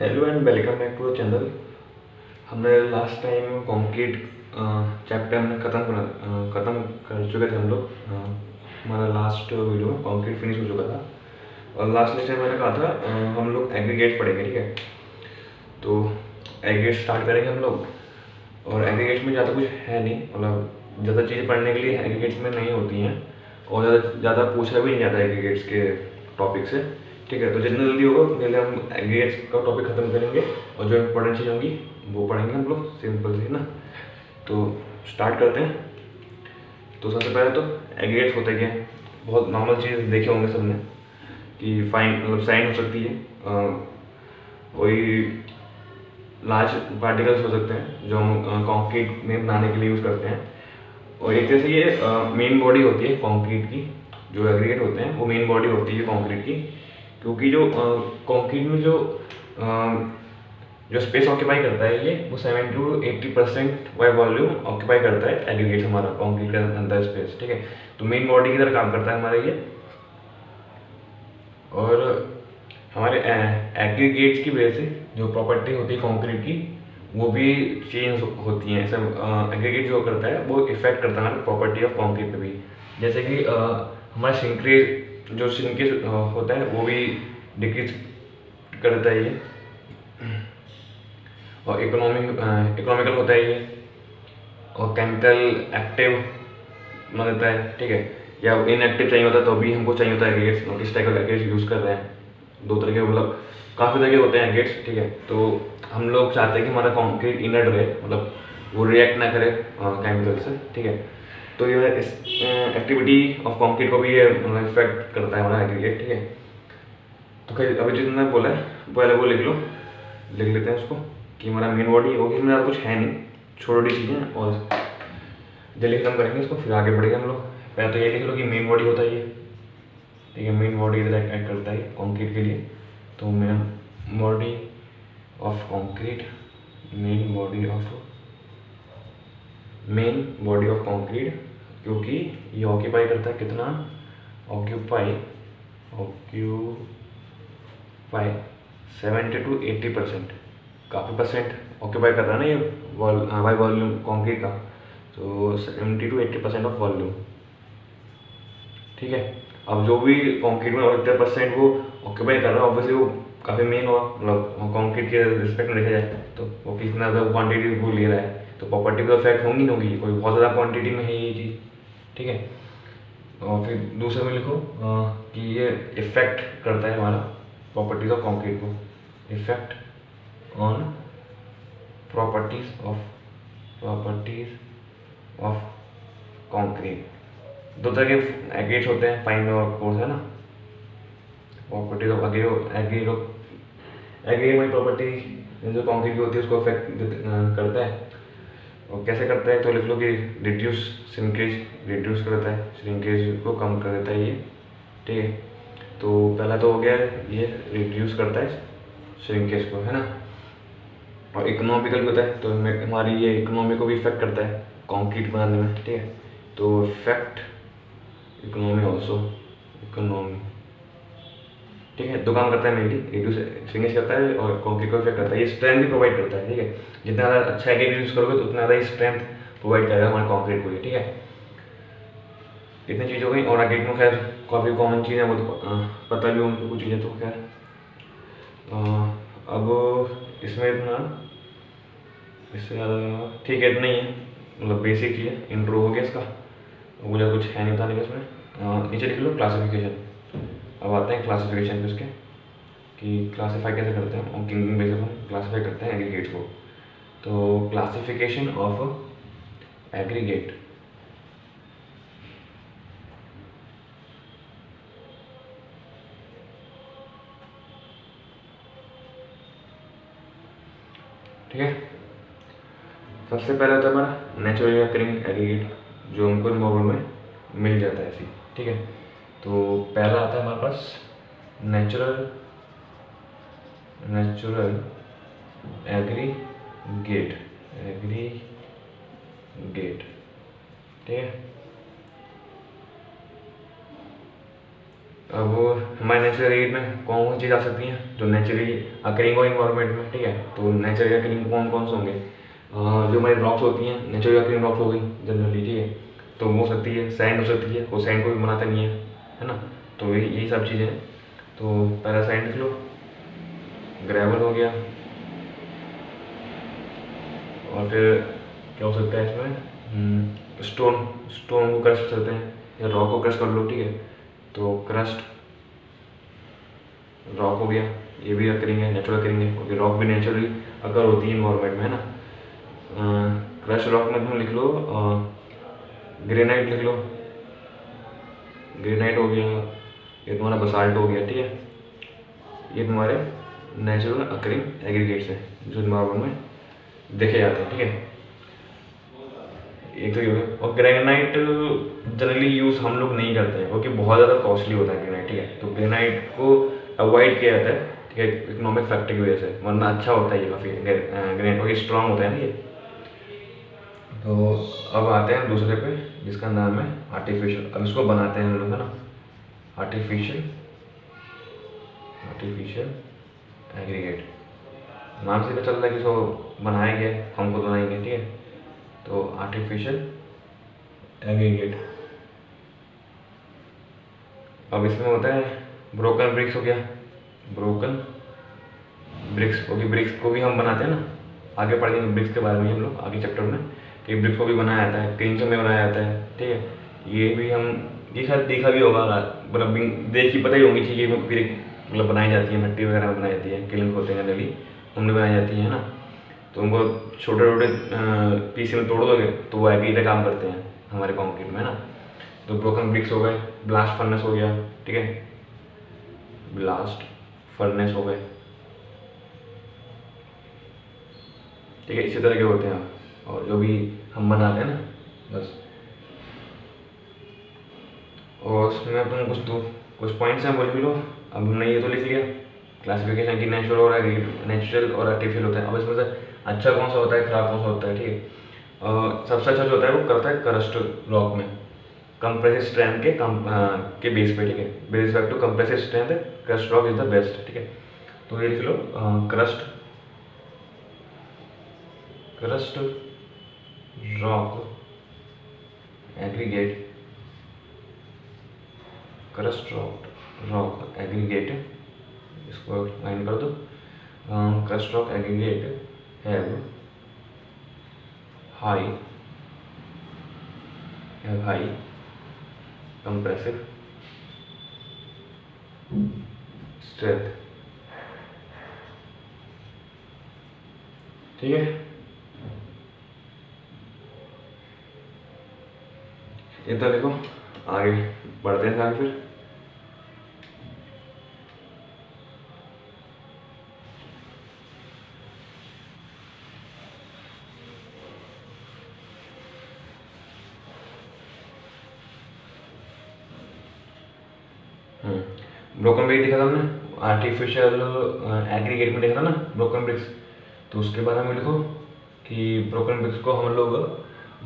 Hello and welcome back to the channel. हमने last time concrete chapter हमने ख़त्म कर चुके थे हम लोग। हमारा लास्ट वीडियो में कंक्रीट फिनिश हो चुका था और लास्ट लेक्चर में मैंने कहा था हम लोग एग्रीगेट पढ़ेंगे, ठीक है। तो एग्रीगेट स्टार्ट करेंगे हम लोग। और एग्रीगेट में ज़्यादा कुछ है नहीं, मतलब ज़्यादा चीज़ें पढ़ने के लिए एग्रीगेट्स में नहीं होती हैं और ज़्यादा पूछा भी नहीं जाता एग्रीगेट्स के टॉपिक से, ठीक है। तो जितना जल्दी होगा पहले हम एग्रीगेट्स का टॉपिक ख़त्म करेंगे और जो इम्पोर्टेंट चीज़ होंगी वो पढ़ेंगे हम लोग, सिंपल सी ना। तो स्टार्ट करते हैं। तो सबसे पहले तो एग्रीगेट्स होते क्या हैं, बहुत नॉर्मल चीज़ देखे होंगे सबने कि फाइन मतलब साइन हो सकती है, कोई लार्ज पार्टिकल्स हो सकते हैं जो हम कंक्रीट में बनाने के लिए यूज़ करते हैं। और एक तरह से ये मेन बॉडी होती है कंक्रीट की। जो एग्रीगेट होते हैं वो मेन बॉडी होती है कंक्रीट की, क्योंकि जो कंक्रीट में जो स्पेस ऑक्यूपाई करता है ये वो 70 to 80% वाई वॉल्यूम ऑक्यूपाई करता है एग्रीगेट हमारा कंक्रीट के अंदर स्पेस, ठीक है। तो मेन बॉडी की तरह काम करता है हमारा ये। और हमारे एग्रीगेट्स की वजह से जो प्रॉपर्टी होती है कंक्रीट की वो भी चेंज होती हैं। ऐसा एग्रीगेट जो करता है वो इफेक्ट करता है हमारे प्रॉपर्टी ऑफ कंक्रीट पे भी। जैसे कि हमारा श्रिंकेज होता है वो भी डिक्रीज करता है ये। और इकोनॉमिकल होता है ये, और केमिकल एक्टिव बना देता है, ठीक है। या इनएक्टिव चाहिए होता है तो भी हमको चाहिए होता है एग्रीगेट्स। किस टाइप का एग्रीगेट्स यूज़ कर रहे हैं, दो तरह के, मतलब काफ़ी तरह के होते हैं एग्रीगेट्स, ठीक है। तो हम लोग चाहते हैं कि हमारा कंक्रीट इनर्ट रहे, मतलब वो रिएक्ट ना करे केमिकल से, ठीक है। तो ये इस एक्टिविटी ऑफ कंक्रीट को भी ये इफेक्ट करता है हमारा एग्रीगेट, ठीक है। तो खैर अभी जितना बोला है पहले वो लिख लो, लिख लेते हैं उसको कि हमारा मेन बॉडी होगी, ज़्यादा कुछ है नहीं, छोटी चीज़ें और जल्दी खत्म करेंगे इसको, फिर आगे बढ़ेंगे हम लोग। पहले तो ये लिख लो कि मेन बॉडी होता है ये, ठीक है। मेन बॉडी इधर एक्ट करता है कंक्रीट के लिए। तो main body of concrete, main body of concrete, क्योंकि ये ऑक्यूपाई करता है कितना, ऑक्यूपाई 70 to 80%, काफ़ी परसेंट ऑक्यूपाई कर रहा है ना ये हाई वॉल्यूम कंक्रीट का। तो 70 to 80% ऑफ वॉल्यूम, ठीक है। अब जो भी कंक्रीट में 80% वो ऑक्यूपाई कर रहा है, ऑब्वियसली वो काफ़ी मेन होगा, मतलब कंक्रीट के रिस्पेक्ट में देखा जाए तो वो कितना ज़्यादा क्वांटिटी वो ले रहा है, तो प्रॉपर्टी पे इफेक्ट होंगी नहीं होगी, कोई बहुत ज़्यादा क्वांटिटी में है ये चीज़, ठीक है। और फिर दूसरे में लिखो कि ये इफेक्ट करता है हमारा प्रॉपर्टीज ऑफ कंक्रीट को, effect on properties of concrete. दो तरह के एग्रीगेट्स होते हैं, फाइन और कोर्स, है ना। प्रॉपर्टीज ऑफ एग्रीगेट में प्रॉपर्टी जो कंक्रीट की होती है उसको इफेक्ट करता है। और कैसे करता है तो लिख लो कि रिड्यूस करता है, श्रिंकेज को कम कर देता है ये, ठीक है। तो पहला तो हो गया ये रिड्यूस करता है श्रिंकेज को, है ना। और इकोनॉमिकल भी होता है, तो हमारी ये इकोनॉमी को भी इफेक्ट करता है कंक्रीट बनाने में, ठीक है। तो इफेक्ट इकोनॉमी ऑल्सो, इकोनॉमी, ठीक है। दो काम करता है मेनली, रिड्यूस श्रिंकेज करता है और कंक्रीट को इफेक्ट करता है। ये स्ट्रेंथ भी प्रोवाइड करता है, ठीक है। जितना ज़्यादा अच्छा एग्रीगेट यूज़ करोगे तो उतना ज़्यादा स्ट्रेंथ प्रोवाइड करेगा हमारे कंक्रीट को, ठीक है। इतनी चीज़ हो गई। और एग्रीगेट में खैर काफ़ी कॉमन चीज़ है, वो तो पता भी होंगी कुछ चीज़ें, तो खैर अब इसमें इतना, इससे ज़्यादा ठीक है, इतना ही है, मतलब बेसिक चीज़ है, इंट्रो हो गया इसका, मुझे कुछ है नहीं बताने का इसमें। नीचे लिख लो क्लासिफिकेशन। अब आते हैं क्लासिफिकेशन पे उसके कि क्लासीफाई कैसे करते हैं, और किंग बेसिस पर क्लासीफाई करते हैं एग्रीगेट्स को। तो क्लासिफिकेशन ऑफ एग्रीगेट, ठीक है। सबसे पहले होता है हमारा नेचुरली अकरिंग एग्रीगेट, जो हमको नॉर्मल में मिल जाता है ऐसी, ठीक है। तो पहला आता है हमारे पास नेचुरल एग्रीगेट, ठीक है। अब हमारे नेचुरल एरिया में कौन कौन सी चीज़ आ सकती हैं जो नेचुरली अकरिंग हो इन्वायरमेंट में, ठीक है। तो नेचुरली अकरिंग कौन कौन से होंगे, जो हमारी रॉक्स होती हैं नेचुरली अकरिंग रॉक्स हो गई जनरली, ठीक है। तो वो हो सकती है, सैंड हो सकती है, वो सैंड को भी बनाता नहीं है ना। तो यही सब चीज़ें हैं। तो पहला सैंड लिख लो, ग्रेवल हो गया, और फिर क्या हो सकता है इसमें, स्टोन को क्रश कर सकते हैं या रॉक को क्रश कर लो, ठीक है। तो क्रस्ट रॉक हो गया, ये भी अकरिंग है, नेचुरल अकरिंग है, क्योंकि रॉक भी नेचुरली अकर होती है इन्वायरमेंट में, है ना। क्रश रॉक में तुम लिख लो ग्रेनाइट लिख लो, ग्रेनाइट हो गया, ये तुम्हारा बसाल्ट हो गया, ठीक है। ये तुम्हारे नेचुरल अकरिंग एग्रीगेट्स हैं जो इन्वायरमेंट में देखे जाते हैं, ठीक है। एक तो ये हो गया। और ग्रेनाइट जनरली यूज़ हम लोग नहीं करते हैं क्योंकि बहुत ज़्यादा कॉस्टली होता है ग्रेनाइट, ठीक है। तो ग्रेनाइट को अवॉइड किया जाता है, ठीक है, इकोनॉमिक फैक्टर की वजह से, वरना अच्छा होता है ये काफ़ी ग्रेनाइट, क्योंकि स्ट्रॉन्ग होता है ना ये। तो अब आते हैं दूसरे पे जिसका नाम है आर्टिफिशियल। अब इसको बनाते हैं हम लोग, है ना। आर्टिफिशियल एग्रीगेट, नाम से पता चल रहा है कि इसको बनाया गया है, हम खुद बनाएंगे, ठीक है। तो आर्टिफिशियल एग्रीगेट। अब इसमें होता है ब्रोकन ब्रिक्स हो गया, ब्रोकन ब्रिक्स, क्योंकि ब्रिक्स को भी हम बनाते हैं ना, आगे पढ़ेंगे ब्रिक्स के बारे में हम लोग आगे चैप्टर में, कि ब्रिक्स को भी बनाया जाता है, क्रिंच में बनाया जाता है, ठीक है। ये भी हम देखा भी होगा, मतलब देखी पता ही होंगी चीज़, ये ब्रिक मतलब बनाई जाती है, मिट्टी वगैरह में बनाई जाती है, किलिंग होते हैं जनरली उनमें बनाई जाती है ना। तो उनको छोटे छोटे पीस में तोड़ दोगे तो वो एग्री का काम करते हैं हमारे कंक्रीट में, है ना। तो ब्रोकन ब्रिक्स हो गए, ब्लास्ट फर्नेस हो गया, ठीक है, ब्लास्ट फर्नेस हो गए, ठीक है। इसी तरह के होते हैं और जो भी हम बनाते हैं ना, बस। और उसमें तुम कुछ पॉइंट्स हैं बोल भी लो। अब हमने ये तो लिख लिया क्लासिफिकेशन की नेचुरल और आर्टिफिशियल होता है। अब इसमें से अच्छा कौन सा होता है, खराब कौन सा होता है, ठीक है। सबसे अच्छा जो होता है वो करता है क्रस्ट रॉक में, कंप्रेसिव स्ट्रेंथ के बेस पे, ठीक है। With respect to compressive strength crust rock is the best, ठीक है। तो ये लिख लो crust rock aggregate, crust rock aggregate, इसको लाइन कर दो। Crust rock aggregate have high compressive strength, ठीक है। ये तो देखो, आगे बढ़ते हैं आगे फिर। ब्रोकन ब्रिक देखा था हमने, आर्टिफिशियल एग्रीगेट में देखा था ना ब्रोकन ब्रिक्स। तो उसके बारे में लिखो कि ब्रोकन ब्रिक्स को हम लोग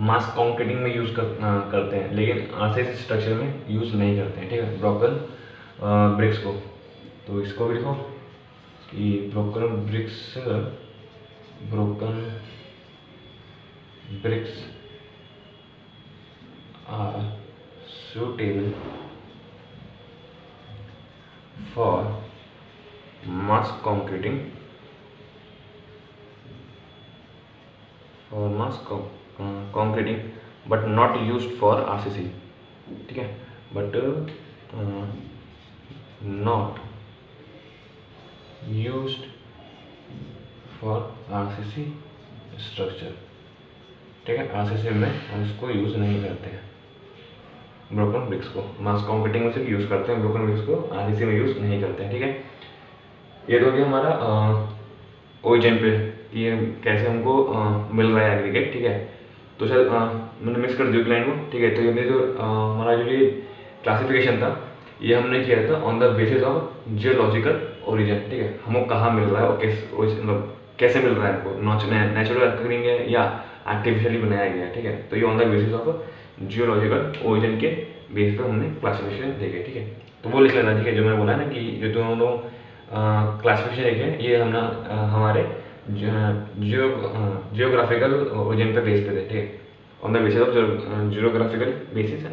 मास कंक्रीटिंग में यूज़ करते हैं, लेकिन आरसीसी स्ट्रक्चर में यूज़ नहीं करते हैं, ठीक है, ब्रोकन ब्रिक्स को। तो इसको भी लिखो कि broken bricks are suitable for mass concreting, but not used for RCC, ठीक है, but not used for RCC structure, ठीक है। RCC में हम इसको यूज़ नहीं करते हैं ब्रोकन ब्रिक्स को, मास कंक्रीटिंग में सिर्फ यूज़ करते हैं ब्रोकन ब्रिक्स को, RCC में यूज़ नहीं करते हैं, ठीक है। ये तो हो गया हमारा ओरिजिन पे, ये कैसे हमको मिल रहा है एग्रीगेट, ठीक है। तो शायद मैंने मिक्स कर दिया लाइन को, ठीक है। तो ये जो हमारा जो ये क्लासिफिकेशन था ये हमने किया था on the basis of geological origin, ठीक है। हमको कहाँ मिल रहा है और मतलब कैसे मिल रहा है हमको, नेचुरल अकरिंग है या आर्टिफिशियली बनाया गया है, ठीक है। तो ये on the basis of geological origin के बेस पर हमने क्लासिफिकेशन देखे, ठीक है। तो वो लिख लेना, ठीक है, जो मैं बोला ना कि जो दोनों क्लासिफिकेशन देखे ये हम हमारे जियोग्राफिकल ओरिजिन पे बेस पे थे, ठीक है। On the basis of geographical basis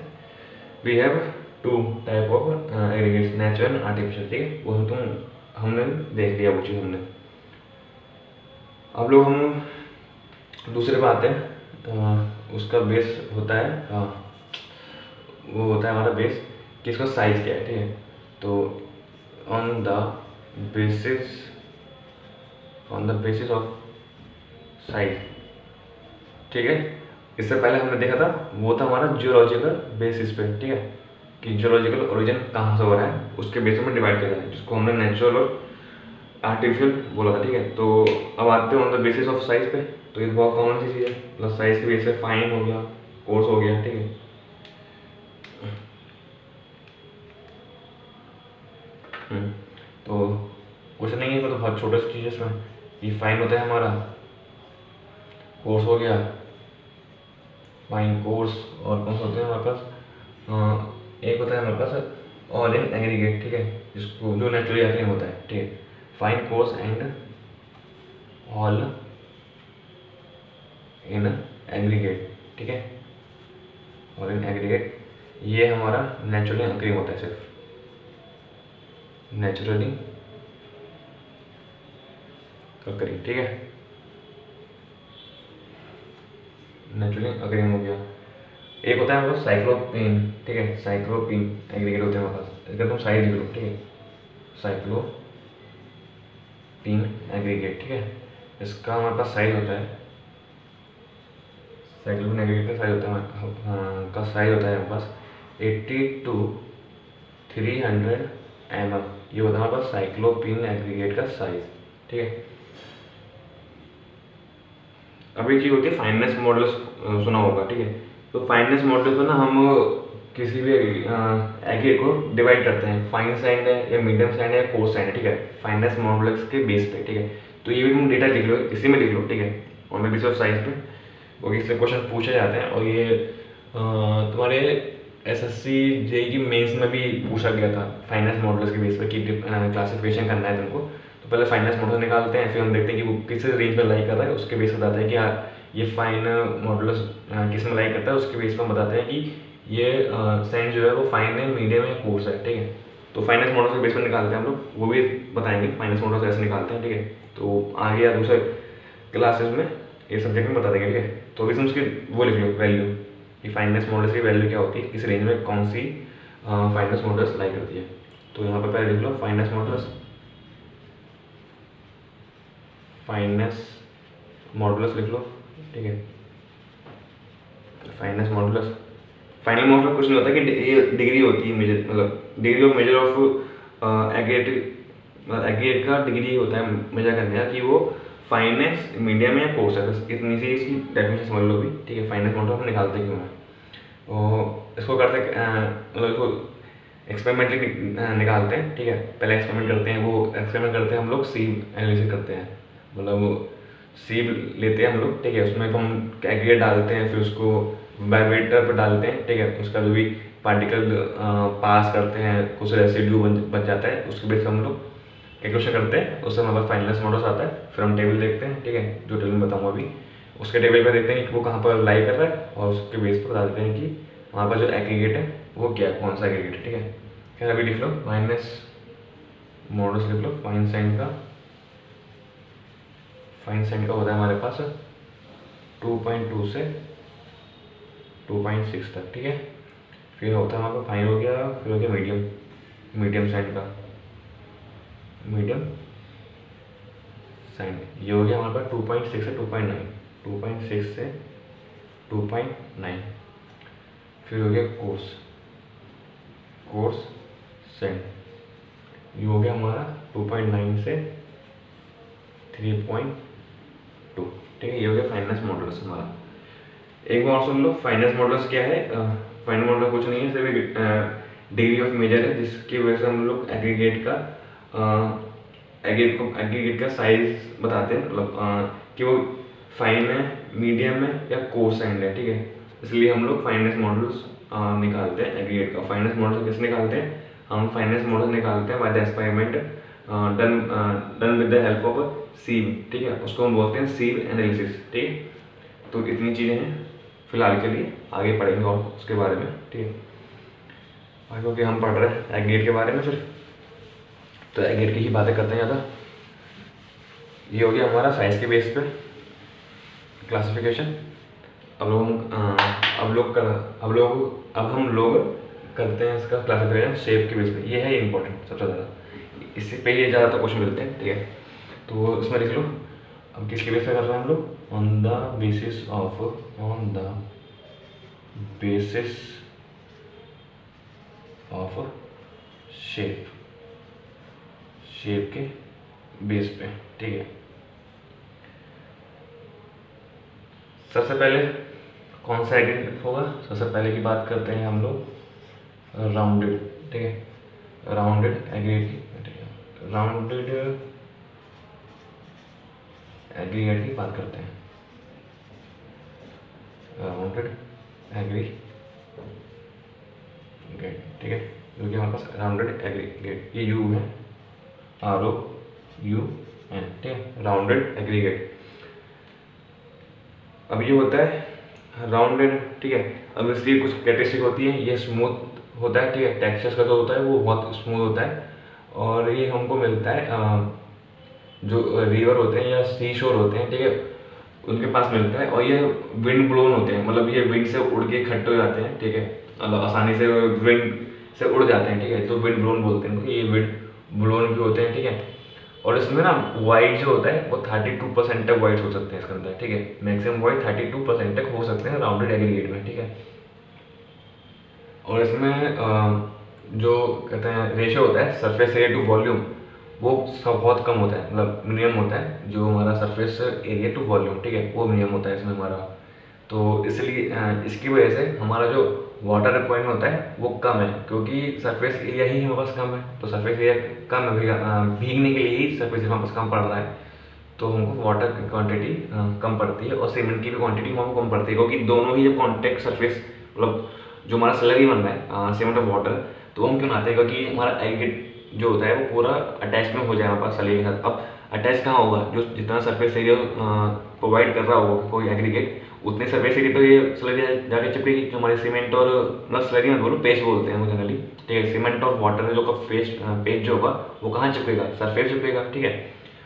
we have two type of aggregates, natural and artificial, ठीक है। वो हमने देख लिया वो चीज़ हमने। अब लोग हम दूसरे बात है, उसका बेस होता है, वो होता है हमारा बेस कि इसका साइज़ क्या है, ठीक है। तो on the basis of size, ठीक है। इससे पहले हमने देखा था वो था हमारा जियोलॉजिकल बेसिस पे, ठीक है, कि जियोलॉजिकल ओरिजिन कहाँ से हो रहा है उसके बेसिस में डिवाइड किया है, जिसको हमने नेचुरल और आर्टिफिशियल बोला था, ठीक है। तो अब आते हैं on the basis of size पे। तो ये बहुत कॉमन सी चीज़ है, मतलब साइज के बेस पे फाइन हो गया, कोर्स हो गया, ठीक है। तो कुछ नहीं है, मतलब बहुत छोटे से चीज़ इसमें, ये फाइन होता है हमारा, कोर्स हो गया, फाइन कोर्स, और कौन सा होते हैं हमारे पास, एक होता है हमारे पास ऑल इन एग्रीगेट, ठीक है, जिसको जो नेचुरली आखिर होता है, ठीक है। Fine course and all in aggregate, ठीक है, ऑल इन एग्रीगेट, ये हमारा नेचुरली अक्रिंग होता है, सिर्फ नेचुरली अक्रिंग, ठीक है, नेचुरली अक्रिंग हो गया। एक होता है हमारे पास साइक्लोपीन, ठीक है, साइक्लोपीन एग्रीगेट होते हैं हमारे पास, इसका तुम साइज लिख लो, ठीक है, साइक्लोपीन एग्रीगेट, ठीक है। इसका हमारे पास साइज होता है, साइक्लोपीन एग्रीगेट का साइज होता है हमारे पास 80 to 300 mm, ये होता है हमारे पास साइक्लोपीन एग्रीगेट का साइज, ठीक है। अब एक चीज़ होती है फाइननेस मॉडल्स, सुना होगा, ठीक है। तो फाइननेस मॉडल को ना हम किसी भी एग्रीगेट को डिवाइड करते हैं, फाइन सैंड है या मीडियम सैंड है या कोर्स सैंड है, ठीक है, फाइननेस मॉडल्स के बेस पे, ठीक है। तो ये भी तुम डेटा लिख लो, इसी में लिख लो, ठीक है, on the basis of size पे, वो इससे क्वेश्चन पूछे जाते हैं। और ये तुम्हारे SSC JEE की मेंस में भी पूछा गया था फाइनेंस मॉडल्स के बेस पर कि क्लासिफिकेशन करना है तुमको। तो पहले फाइनेंस मॉडल निकालते हैं, फिर हम देखते हैं कि वो किस रेंज में लाई कर रहा है, उसके बेस पर बताते हैं कि ये फाइन मॉडल्स किस में लाई करता है, उसके बेस पर हम बताते हैं कि ये सेंड जो है वो फाइन है, मीडियम है, कोर्स है, ठीक है। तो फाइनेंस मॉडल्स के बेस पर निकालते हैं हम लोग, वो भी बताएंगे फाइनेंस मॉडल्स ऐसे निकालते हैं, ठीक है। तो आगे या दूसरे क्लासेस में ये सब्जेक्ट में बता देंगे, ठीक है। तो अभी तुम उसकी वो लिख लो वैल्यू, कि फाइनेंस मॉडल्स की वैल्यू क्या होती है, किस रेंज में कौन सी फाइनेंस मॉडल्स लाई करती है। तो यहाँ पर पहले लिख लो फाइनेंस मॉडल्स लिख लो, ठीक है। फाइनेंस मॉडल्स, फाइनल मॉडल कुछ नहीं होता कि ये डिग्री होती है, मेजर मतलब degree of measure of aggregate का डिग्री होता है मेजर करने का, कि वो फाइनेंस मीडियम है या कोर्स है, बस इतनी सी इसकी डेफिनेशन समझ लो भी, ठीक है। फाइनेंस मॉडल हम निकालते क्यों हैं, और इसको करते मतलब इसको एक्सपेरिमेंटली निकालते हैं, ठीक है। पहले एक्सपेरिमेंट करते हैं, वो एक्सपेरिमेंट करते हैं हम लोग सीब एनालिसिस करते हैं, मतलब सीब लेते हैं हम लोग, ठीक है। उसमें हम एग्रीगेट डालते हैं, फिर उसको बायोमीटर पर डालते हैं, ठीक है। उसका जो भी पार्टिकल पास करते हैं, कुछ रेसिड्यू बच जाता है, उसके बेस पर हम लोग कैलकुलेशन करते हैं, उससे हमारे पास फाइनलाइज मॉडल्स आता है। फिर हम टेबल देखते हैं, ठीक है, जो टेबल में बताऊँगा अभी, उसके टेबल पर देखते हैं कि वो कहाँ पर लाई कर रहा है, और उसके बेस पर बता देते हैं कि वहाँ पर जो एग्रीगेट है वो क्या कौन सा एग्रीगेट है, ठीक है। खैर अभी लिख लो फाइननेस मॉडल्स लिख लो। फाइन सैंड का होता है हमारे पास 2.2 से 2.6 तक, ठीक है। फिर होता है हमारे पास फाइन हो गया, फिर हो गया मीडियम सैंड का, मीडियम सैंड ये हो गया हमारे पास 2.6 से 2.9, 2.6 से 2.9। फिर हो गया कोर्स सैंड, ये हो गया हमारा 2.9 से 3.2, ठीक है। ये हो गया फाइनेंस मॉडल्स हमारा। एक बार सुन लो फाइनेंस मॉडल्स क्या है। फाइनेंस मॉडल कुछ नहीं है, सिर्फ डिग्री ऑफ मेजर है, जिसकी वजह से हम लोग एग्रीगेट का साइज बताते हैं, मतलब कि वो फाइन है, मीडियम है या कोर्स सैंड है, ठीक है। इसलिए हम लोग फाइनेंस मॉडल्स निकालते हैं एग्रीगेट का। फाइनेंस मॉडल से कैसे निकालते हैं? हम फाइनेंस मॉडल निकालते हैं by the experiment done with the help of sieve, ठीक है, उसको हम बोलते हैं सीव एनालिसिस, ठीक है। तो इतनी चीज़ें हैं फिलहाल के लिए, आगे पढ़ेंगे और उसके बारे में, ठीक है। और क्योंकि हम पढ़ रहे हैं एग्रीगेट के बारे में सिर्फ, तो एग्रीगेट की ही बातें करते हैं ज़्यादा। ये हो गया हमारा साइज के बेस पे क्लासिफिकेशन। अब हम लोग करते हैं इसका क्लासिफिकेशन शेप के बेस पे। ये है इम्पोर्टेंट सबसे ज़्यादा, इससे पे ये ज़्यादातर क्वेश्चन मिलते हैं, ठीक है। तो इसमें लिख लो अब किसके बेस पे कर रहे हैं हम लोग? On the basis of shape के बेस पे, ठीक है। सबसे पहले कौन सा एग्रीगेट होगा? सबसे पहले की बात करते हैं हम लोग राउंडेड, ठीक है, राउंडेड एग्रीगेट, ठीक है, राउंडेड एग्रीगेट की बात करते हैं। राउंडेड एग्रीगेट, ठीक है, जो कि हमारे पास राउंडेड एग्रीगेट, ये यू है, ROUN, ठीक है, राउंडेड एग्रीगेट। अब ये होता है राउंडेड, ठीक है। अब इसकी कुछ कैरेक्टरिस्टिक होती है, ये स्मूथ होता है, ठीक है, टेक्सचर का जो होता है वो बहुत स्मूथ होता है, और ये हमको मिलता है जो रिवर होते हैं या सी शोर होते हैं, ठीक है, उनके पास मिलता है। और ये विंड ब्लोन होते हैं, मतलब ये विंड से उड़ के इकट्ठे हो जाते हैं, ठीक है, मतलब आसानी से विंड से उड़ जाते हैं, ठीक है, तो विंड ब्लोन बोलते हैं, ये विंड ब्लोन भी होते हैं, ठीक है। और इसमें ना वाइट जो होता है वो 32% तक वाइट हो सकते हैं इसके अंदर, ठीक है, मैक्सिमम वाइट 32% तक हो सकते हैं राउंडेड एग्रीगेट में, ठीक है। और इसमें जो कहते हैं रेशियो होता है सरफेस एरिया टू वॉल्यूम, वो सब बहुत कम होता है, मतलब मिनिमम होता है जो हमारा सरफेस एरिया टू वॉल्यूम, ठीक है, वो मिनिमम होता है इसमें हमारा। तो इसलिए इसकी वजह से हमारा जो वाटर रिक्वायरमेंट होता है वो कम है, क्योंकि सरफेस एरिया ही हमारे पास कम है, तो सरफेस एरिया कम है, भीगने के लिए ही सरफेस एरिया हमारे पास कम पड़ रहा है, तो हमको वाटर की क्वांटिटी कम पड़ती है, और सीमेंट की भी क्वांटिटी हमको कम पड़ती है, क्योंकि दोनों ही जब कॉन्टेक्ट सरफेस, मतलब जो हमारा स्लरी बन रहा है सीमेंट और वाटर, तो हम क्यों बनाते हैं? क्योंकि हमारा एग्रीगेट जो होता है वो पूरा अटैचमेंट हो जाए हमारे पास स्लरी के साथ। अब अटैच कहाँ होगा? जो जितना सरफेस एरिया प्रोवाइड कर रहा होगा कोई एग्रीगेट, उतने सरफेस एरिया तो ये स्लरी जाके चिपकेगी, जो हमारे सीमेंट और मतलब स्लरी मत बोलो, पेस्ट बोलते हैं जनरली, ठीक है। सीमेंट और वाटर जो का पेस्ट जो होगा वो कहाँ चिपकेगा? सरफेस चिपकेगा, ठीक है।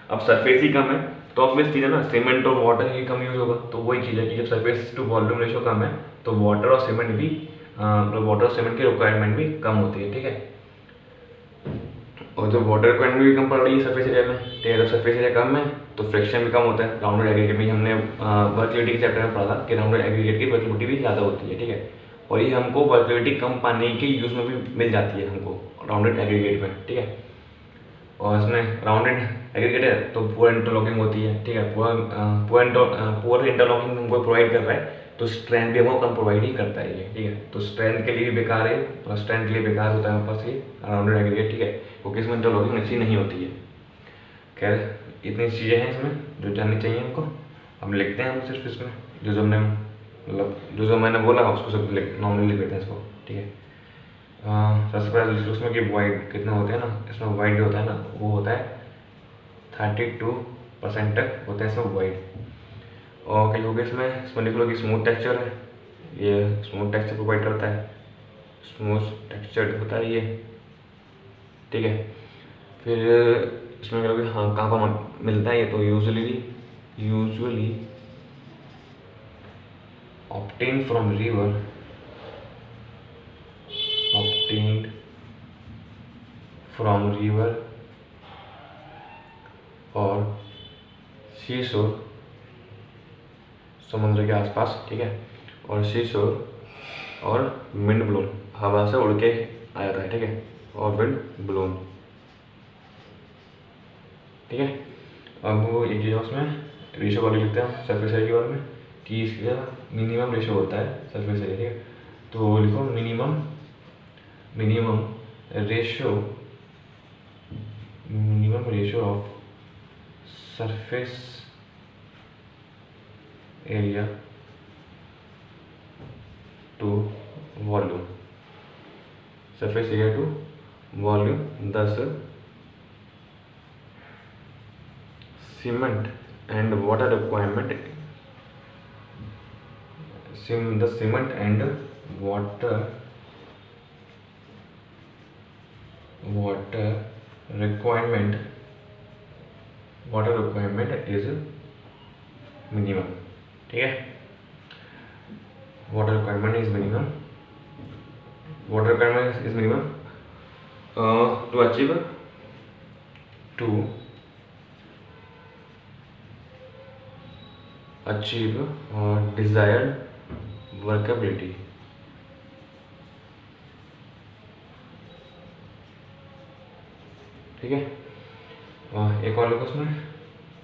अब सरफेस ही कम है तो ऑब्वियस चीज़ है ना, सीमेंट और वाटर ही कम यूज़ होगा, तो वही चीज़ है कि जब सरफेस टू वॉल्यूम रेशियो कम है तो वाटर और सीमेंट भी मतलब वाटर और सीमेंट की रिक्वायरमेंट भी कम होती है, ठीक है। और जब वाटर रिक्वायरमेंट भी कम पड़ रही है सरफेस एरिया में, ठीक है, जब सरफेस एरिया कम है तो फ्रिक्शन भी कम होता है। राउंडेड एग्रीगेट में हमने वर्टिलिटी के चैप्टर में पढ़ा था कि राउंडेड एग्रीगेट की वर्टिलिटी भी ज़्यादा होती है, ठीक है, और ये हमको वर्टिलिटी कम पानी के यूज़ में भी मिल जाती है हमको राउंडेड एग्रीगेट में, ठीक है। और इसमें राउंडेड एग्रीगेट है तो पुअर इंटरलॉकिंग होती है, ठीक है, पुअर इंटरलॉकिंग हमको प्रोवाइड कर रहा है, तो स्ट्रेंथ भी हमको कम प्रोवाइड ही करता है ये, ठीक है। तो स्ट्रेंथ के लिए भी बेकार है, और स्ट्रेंथ के लिए बेकार होता है हमारे पास ये राउंडेड एग्रीगेट, ठीक है, क्योंकि इसमें इंटरलॉकिंग अच्छी नहीं होती है। खैर इतनी चीज़ें हैं इसमें जो जाननी चाहिए हमको, हम लिखते हैं हम सिर्फ इसमें जो हमने मतलब जो मैंने बोला उसको सब नॉर्मली लिख देते हैं इसको, ठीक है। सबसे पहले उसमें कि वाइड कितना होते हैं ना, इसमें वाइड जो होता है ना वो होता है 32% तक होता है इसमें वाइड। और कहीं हो गया इसमें लिख लो कि स्मूथ टेक्सचर है, ये स्मूथ टेक्सचर प्रोवाइड करता है, स्मूथ टेक्सचर होता है ये, ठीक है। फिर इसमें कह लो कि हाँ कहाँ पर मिलता है ये, तो यूजुअली obtained from river, और सी शोर, समुद्र के आसपास, ठीक है, और सी शोर, और विंड ब्लोन, हवा से उड़ के आ जाता है, ठीक है, और विंड ब्लोन, ठीक है। अब वो एक चीज़ उसमें रेशो वाले लिखते हैं सरफेस एरिया के बारे में कि इसका मिनिमम रेशो होता है सरफेस एरिया, ठीक है, तो लिखो minimum ratio of surface area to volume, surface area to volume. Thus cement and water requirement, the cement and water requirement is minimum. ठीक है, water requirement is minimum, to achieve desired workability. ठीक है, एक और लिखो इसमें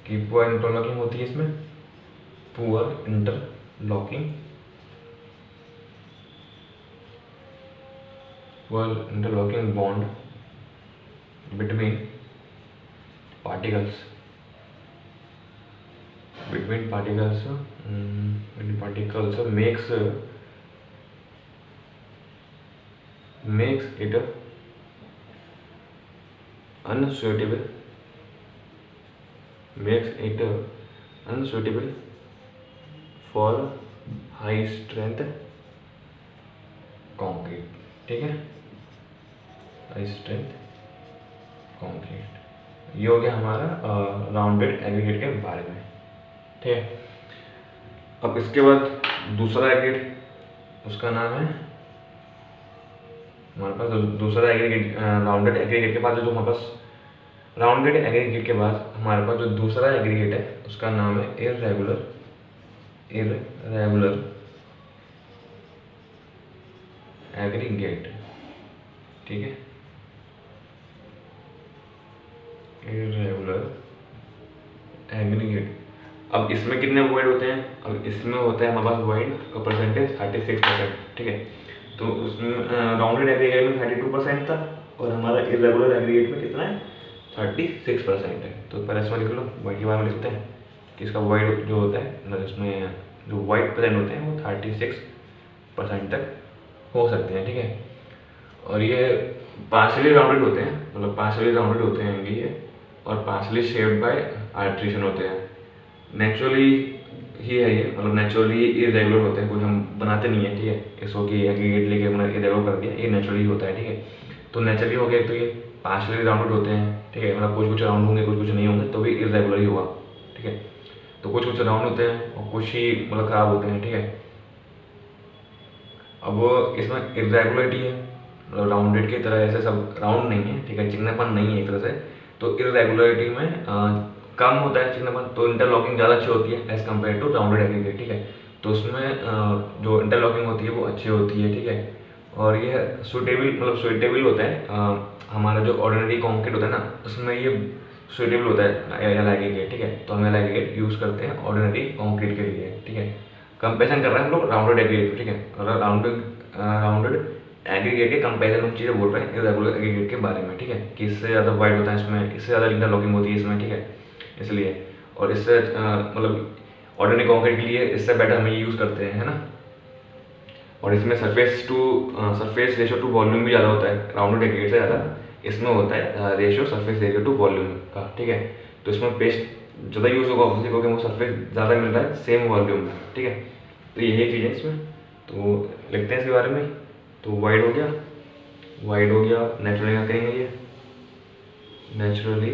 कि poor interlocking होती है इसमें, poor interlocking bond between particles makes it unsuitable for high strength concrete। ठीक है, हाई स्ट्रेंथ कंक्रीट। ये हो गया हमारा राउंडेड एग्रीगेट के बारे में। ठीक है, अब इसके बाद दूसरा एग्रीगेट, उसका नाम है हमारे पास दूसरा एग्रीगेट, राउंडेड एग्रीगेट के बाद जो हमारे पास राउंडेड एग्रीगेट के बाद हमारे पास जो दूसरा एग्रीगेट है उसका नाम है इररेगुलर एग्रीगेट। ठीक है, इररेगुलर एग्रीगेट। अब इसमें कितने वॉइड होते हैं? अब इसमें होता है हमारे पास वॉइड का परसेंटेज 36%। ठीक है, तो उसमें राउंडेड एग्रीगेट में 32% था और हमारा इररेगुलर एग्रीगेट में कितना है? 36% है। तो पहले इसमें लिख लो, वॉइड के बारे में लिखते हैं कि इसका वॉइड जो होता है, मतलब इसमें जो वॉइड प्रेजेंट होते हैं वो 36% तक हो सकते हैं। ठीक है, और ये पार्शली राउंडेड होते हैं, मतलब पार्शली राउंडेड होते हैं ये, और पार्शली शेप्ड बाय आर्ट्रेशन होते हैं। नेचुरली ही है ये, मतलब नेचुरली इरेगुलर होते हैं, कोई हम बनाते नहीं है। ठीक है, इसको कि एग्रीगेट लेके हमने इरेगुलर कर दिया, ये नेचुरली होता है। ठीक है, तो नेचुरली हो गया तो ये पार्शली राउंडेड होते हैं। ठीक है, मतलब कुछ राउंड होंगे, कुछ नहीं होंगे, तो भी इरेगुलर ही होगा। ठीक है, तो कुछ राउंड होते हैं और कुछ ही मतलब खराब होते हैं। ठीक है, अब इसमें इरेगुलरिटी है, मतलब राउंडेड की तरह ऐसे सब राउंड नहीं है। ठीक है, चिकनापन नहीं है एक तरह से, तो इरेगुलरिटी में कम होता है चिकनापन, तो इंटरलॉकिंग ज़्यादा अच्छी होती है as compare to rounded aggregate. ठीक है, तो उसमें जो इंटरलॉकिंग होती है वो अच्छी होती है। ठीक है, और ये सुइटेबल होता है, हमारा जो ऑर्डिनरी कॉन्क्रीट होता है ना, उसमें ये सुइटेबल होता है एग्रीगेट। ठीक है, तो हम एग्रीगेट यूज़ करते हैं ऑर्डिनरी कॉन्क्रीट के लिए। ठीक है, कंपेरिजन कर रहे हैं हम लोग राउंडेड एग्रीगेट। ठीक है, अगर राउंडेड एग्रीगेट के कंपेरिजन में चीज़ें बोल रहे हैं इरेगुलर एग्रीगेट के बारे में। ठीक है, कि इससे ज़्यादा वाइड होता है इसमें, इससे ज़्यादा इंटरलॉकिंग होती है इसमें। ठीक है, इसलिए, और इससे मतलब ऑर्डिनरी कॉन्क्रीट के लिए इससे बेटर हम ये यूज़ करते हैं, है ना। और इसमें सरफेस रेशियो टू वॉल्यूम भी ज़्यादा होता है राउंडेड एग्रीगेट से ज़्यादा। इसमें होता है ratio surface area to volume का। ठीक है, तो इसमें पेस्ट ज़्यादा यूज़ होगा ऑब्वियसली, क्योंकि वो सरफेस ज़्यादा मिल रहा है सेम वॉल्यूम में। ठीक है, तो यही चीज़ है इसमें। तो लिखते हैं इसके बारे में। तो वाइड हो गया, नेचुरली क्या करेंगे ये, नेचुरली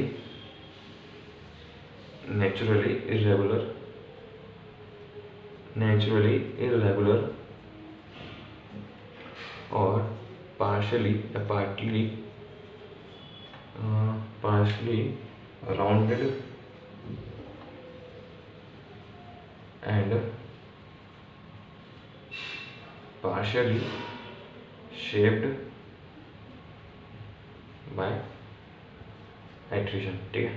इरेगुलर और partially rounded and partially shaped by attrition। ठीक है,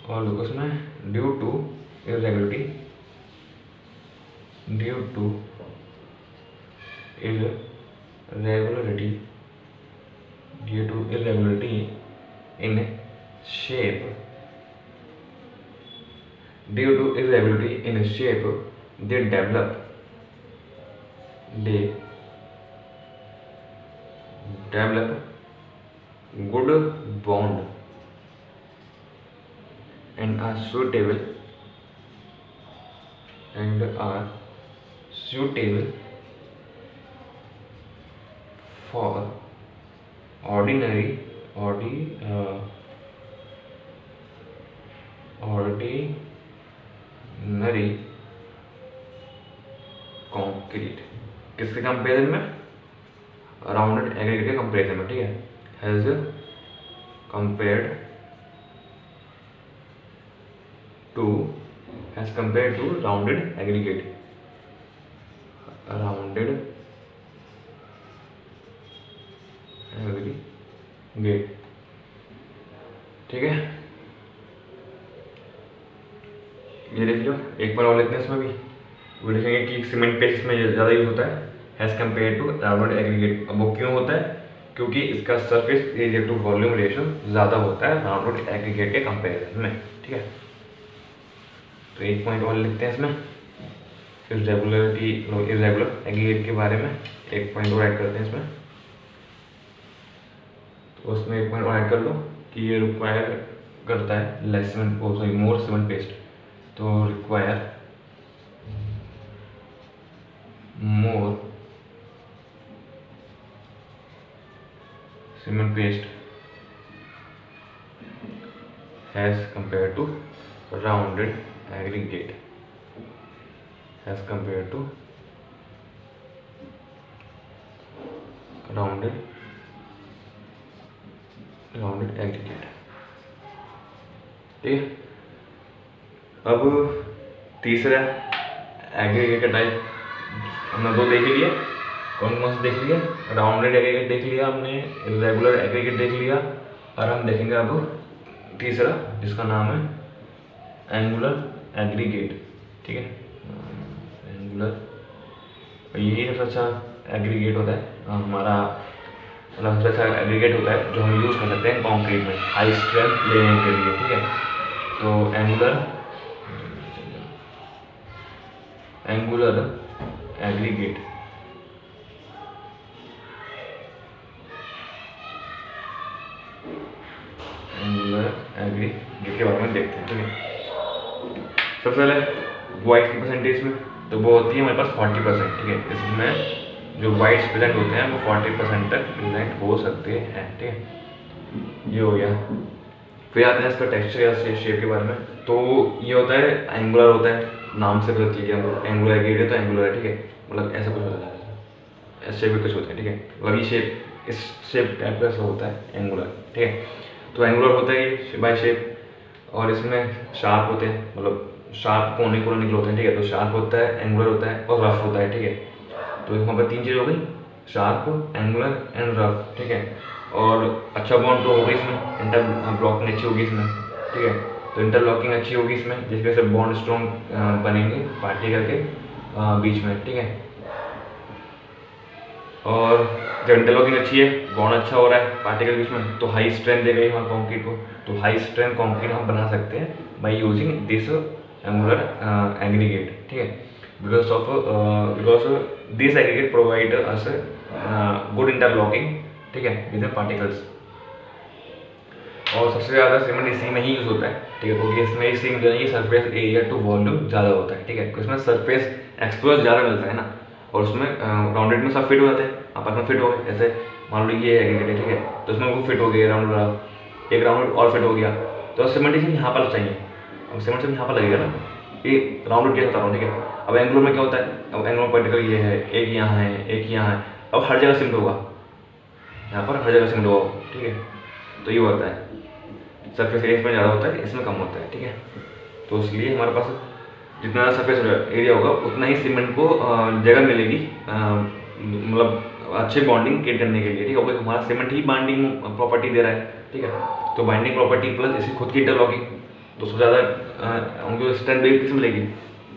और देखो इसमें due to irregularity in shape due to irregularity in shape they develop good bond and are suitable for ordinary concrete। किसके कंपेरिजन में? राउंडेड एग्रीगेट के comparison में, ठीक है। As compared to rounded aggregate, ठीक है। ये देख लो, एक बार और लिखते हैं इसमें भी, वो लिखेंगे कि सीमेंट पेस्ट में ज़्यादा यूज होता है as compare to rounded aggregate. अब वो क्यों होता है? क्योंकि इसका surface area to volume ratio ज़्यादा होता है राउंडेड एग्रीगेट के कंपेरिजन में, ठीक है। तो एक पॉइंट और लिखते हैं इसमें, इरेगुलर एग्रीगेट के बारे में एक पॉइंट और ऐड करते हैं इसमें। तो उसमें एक पॉइंट और ऐड कर लो कि ये रिक्वायर करता है मोर सीमेंट पेस्ट, तो require more cement paste as compared to rounded aggregate, rounded aggregate, ठीक है। अब तीसरा एग्रीगेट का टाइप हमने दो देख लिए, कौन कौन से देख लिए? राउंडेड एग्रीगेट देख लिया हमने, इरेगुलर एग्रीगेट देख लिया, और हम देखेंगे अब तीसरा जिसका नाम है एंगुलर एग्रीगेट, ठीक है। एंगुलर, यही सबसे अच्छा एग्रीगेट होता है हमारा, मतलब सबसे अच्छा एग्रीगेट होता है जो हम यूज़ कर सकते हैं कंक्रीट में हाई स्ट्रेंथ लेने के लिए, ठीक है। तो एंगुलर एग्रीगेट, एग्रीगेट के बारे में देखते हैं, ठीक है। सबसे पहले वाइट की परसेंटेज में, तो वो होती है हमारे पास 40%, ठीक है। इसमें जो वाइट्स प्रेजेंट होते हैं वो 40% तक प्रेजेंट हो सकते हैं, ठीक है। ये हो गया। फिर आते हैं इसका टेक्सचर या शेप के बारे में। तो ये होता है एंगुलर होता है, नाम से पता चल गया एंगुलर एग्रीगेट है तो एंगुलर है, ठीक है। मतलब ऐसा कुछ होता है, ऐसे भी कुछ होते हैं, ठीक है। मतलब ये शेप, इस शेप टाइप का होता है एंगुलर, ठीक है। तो एंगुलर होता है ये बाय शेप, और इसमें शार्प होते हैं, मतलब शार्प कोने निकल होते हैं, ठीक है। तो शार्प होता है, एंगुलर होता है और रफ होता है, ठीक है। तो यहाँ पर तीन चीज़ हो गई, शार्प, एंगुलर एंड रफ, ठीक है। और अच्छा बॉन्ड तो होगी इसमें, इंटरलॉकिंग अच्छी होगी इसमें, ठीक है। तो इंटरलॉकिंग अच्छी होगी इसमें, जिसकी वजह से बॉन्ड स्ट्रॉन्ग बनेंगे पार्टिकल के बीच में, ठीक है। और जब इंटरलॉकिंग अच्छी है, बॉन्ड अच्छा हो रहा है पार्टिकल के बीच में, तो हाई स्ट्रेंथ देगा ये हमारे कंक्रीट को। तो हाई स्ट्रेंथ कंक्रीट हम बना सकते हैं by using this angular aggregate, ठीक है। Because this aggregate provide us good interlocking, ठीक है, विद द पार्टिकल्स। और सबसे ज़्यादा सीमेंट इसी में ही यूज़ होता है, ठीक है। क्योंकि इसमें ही सीम जो है सरफेस एरिया टू वॉल्यूम ज़्यादा होता है, ठीक है। क्योंकि इसमें सरफेस एक्सपोज ज़्यादा मिलता है ना, और उसमें राउंडेड में सब फिट हो जाते हैं, आपस में फिट हो गए। जैसे मान लो ये एग्रीगेट है, ठीक है, तो इसमें वो फिट हो गया राउंड, एक राउंड और फिट हो गया, तो सीमेंट इसी यहाँ पर चाहिए। अब सीमेंट से यहाँ पर लगेगा ना, ये राउंड क्या होता है, ठीक है। अब एंगुलर में क्या होता है? अब एंगुलर पार्टिकल ये है, एक यहाँ है, एक यहाँ है, अब हर जगह सीमेंट होगा, यहाँ पर हर जगह सीमेंट होगा, ठीक है। तो ये होता है, सरफेस एरिया इसमें ज़्यादा होता है, इसमें कम होता है, ठीक है। तो इसलिए हमारे पास जितना ज़्यादा सरफेस एरिया होगा उतना ही सीमेंट को जगह मिलेगी, मतलब अच्छे बॉन्डिंग क्रिएट करने के लिए, ठीक है। क्योंकि हमारा सीमेंट ही बाइंडिंग प्रॉपर्टी दे रहा है, ठीक है। तो बाइंडिंग प्रॉपर्टी प्लस इसकी खुद की इंटरलॉकिंग, तो सबसे ज़्यादा उनको स्ट्रेंथ किस मिलेगी?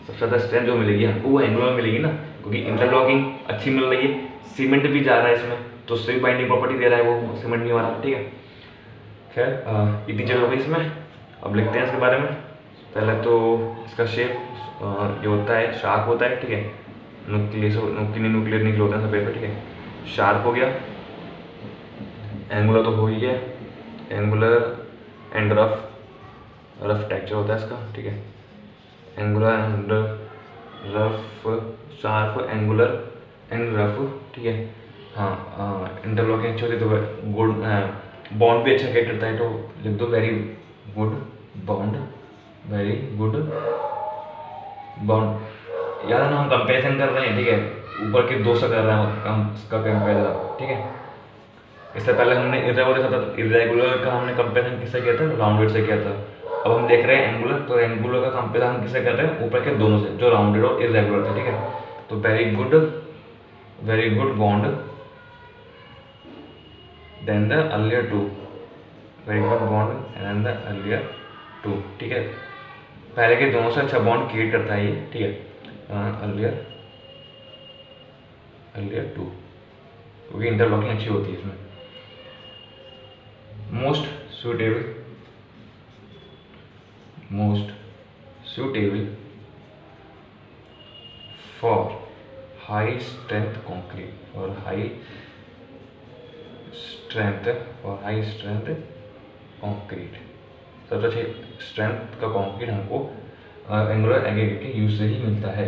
सबसे ज़्यादा स्ट्रेंथ जो मिलेगी हमको वो एंगुलर में मिलेगी ना, क्योंकि इंटरलॉकिंग अच्छी मिल रही है, सीमेंट भी जा रहा है इसमें, तो उससे भी बाइंडिंग प्रॉपर्टी दे रहा है वो सीमेंट भी हमारा, ठीक है। खैर इतनी चीज़ हो गई इसमें। अब लिखते हैं इसके बारे में। पहले तो इसका शेप ये होता है, शार्प होता है, ठीक है, न्यूक्लियर निकल होता है सफ़ेद पे, ठीक है। शार्प हो गया, एंगुलर तो हो ही गया, एंगुलर एंड रफ टेक्सचर होता है इसका, ठीक है। Angular and rough, sharp, angular and rough, ठीक है। हाँ, इंटरलॉकिंग अच्छी होती है तो गुड, बॉन्ड भी अच्छा क्रिएट करता है, तो लिख दो very good bond, very good bond. यार ना हम कंपेरिजन कर रहे हैं, ठीक है, ऊपर के दो से कर रहे हैं हम इसका कंपेरिजन, ठीक है। इससे पहले हमने इरेगुलर का हमने कंपेरिजन किससे किया था, राउंडेड से किया था। अब हम देख रहे हैं एंगुलर, तो एंगुलर का कंपेरिजन हम किससे कर रहे हैं, ऊपर के दोनों से जो राउंडेड और इरेगुलर थे, ठीक है। तो very good bond than the earlier two, very good bond and the earlier two, ठीक है। पहले के दोनों से अच्छा बॉन्ड क्रिएट करता है ये, ठीक है, अर्लियर टू, क्योंकि इंटरलॉकिंग अच्छी होती है इसमें। Most suitable for high strength concrete और high strength concrete, सबसे अच्छी स्ट्रेंथ का कंक्रीट हमको एंगुलर एग्रीगेट के यूज से ही मिलता है,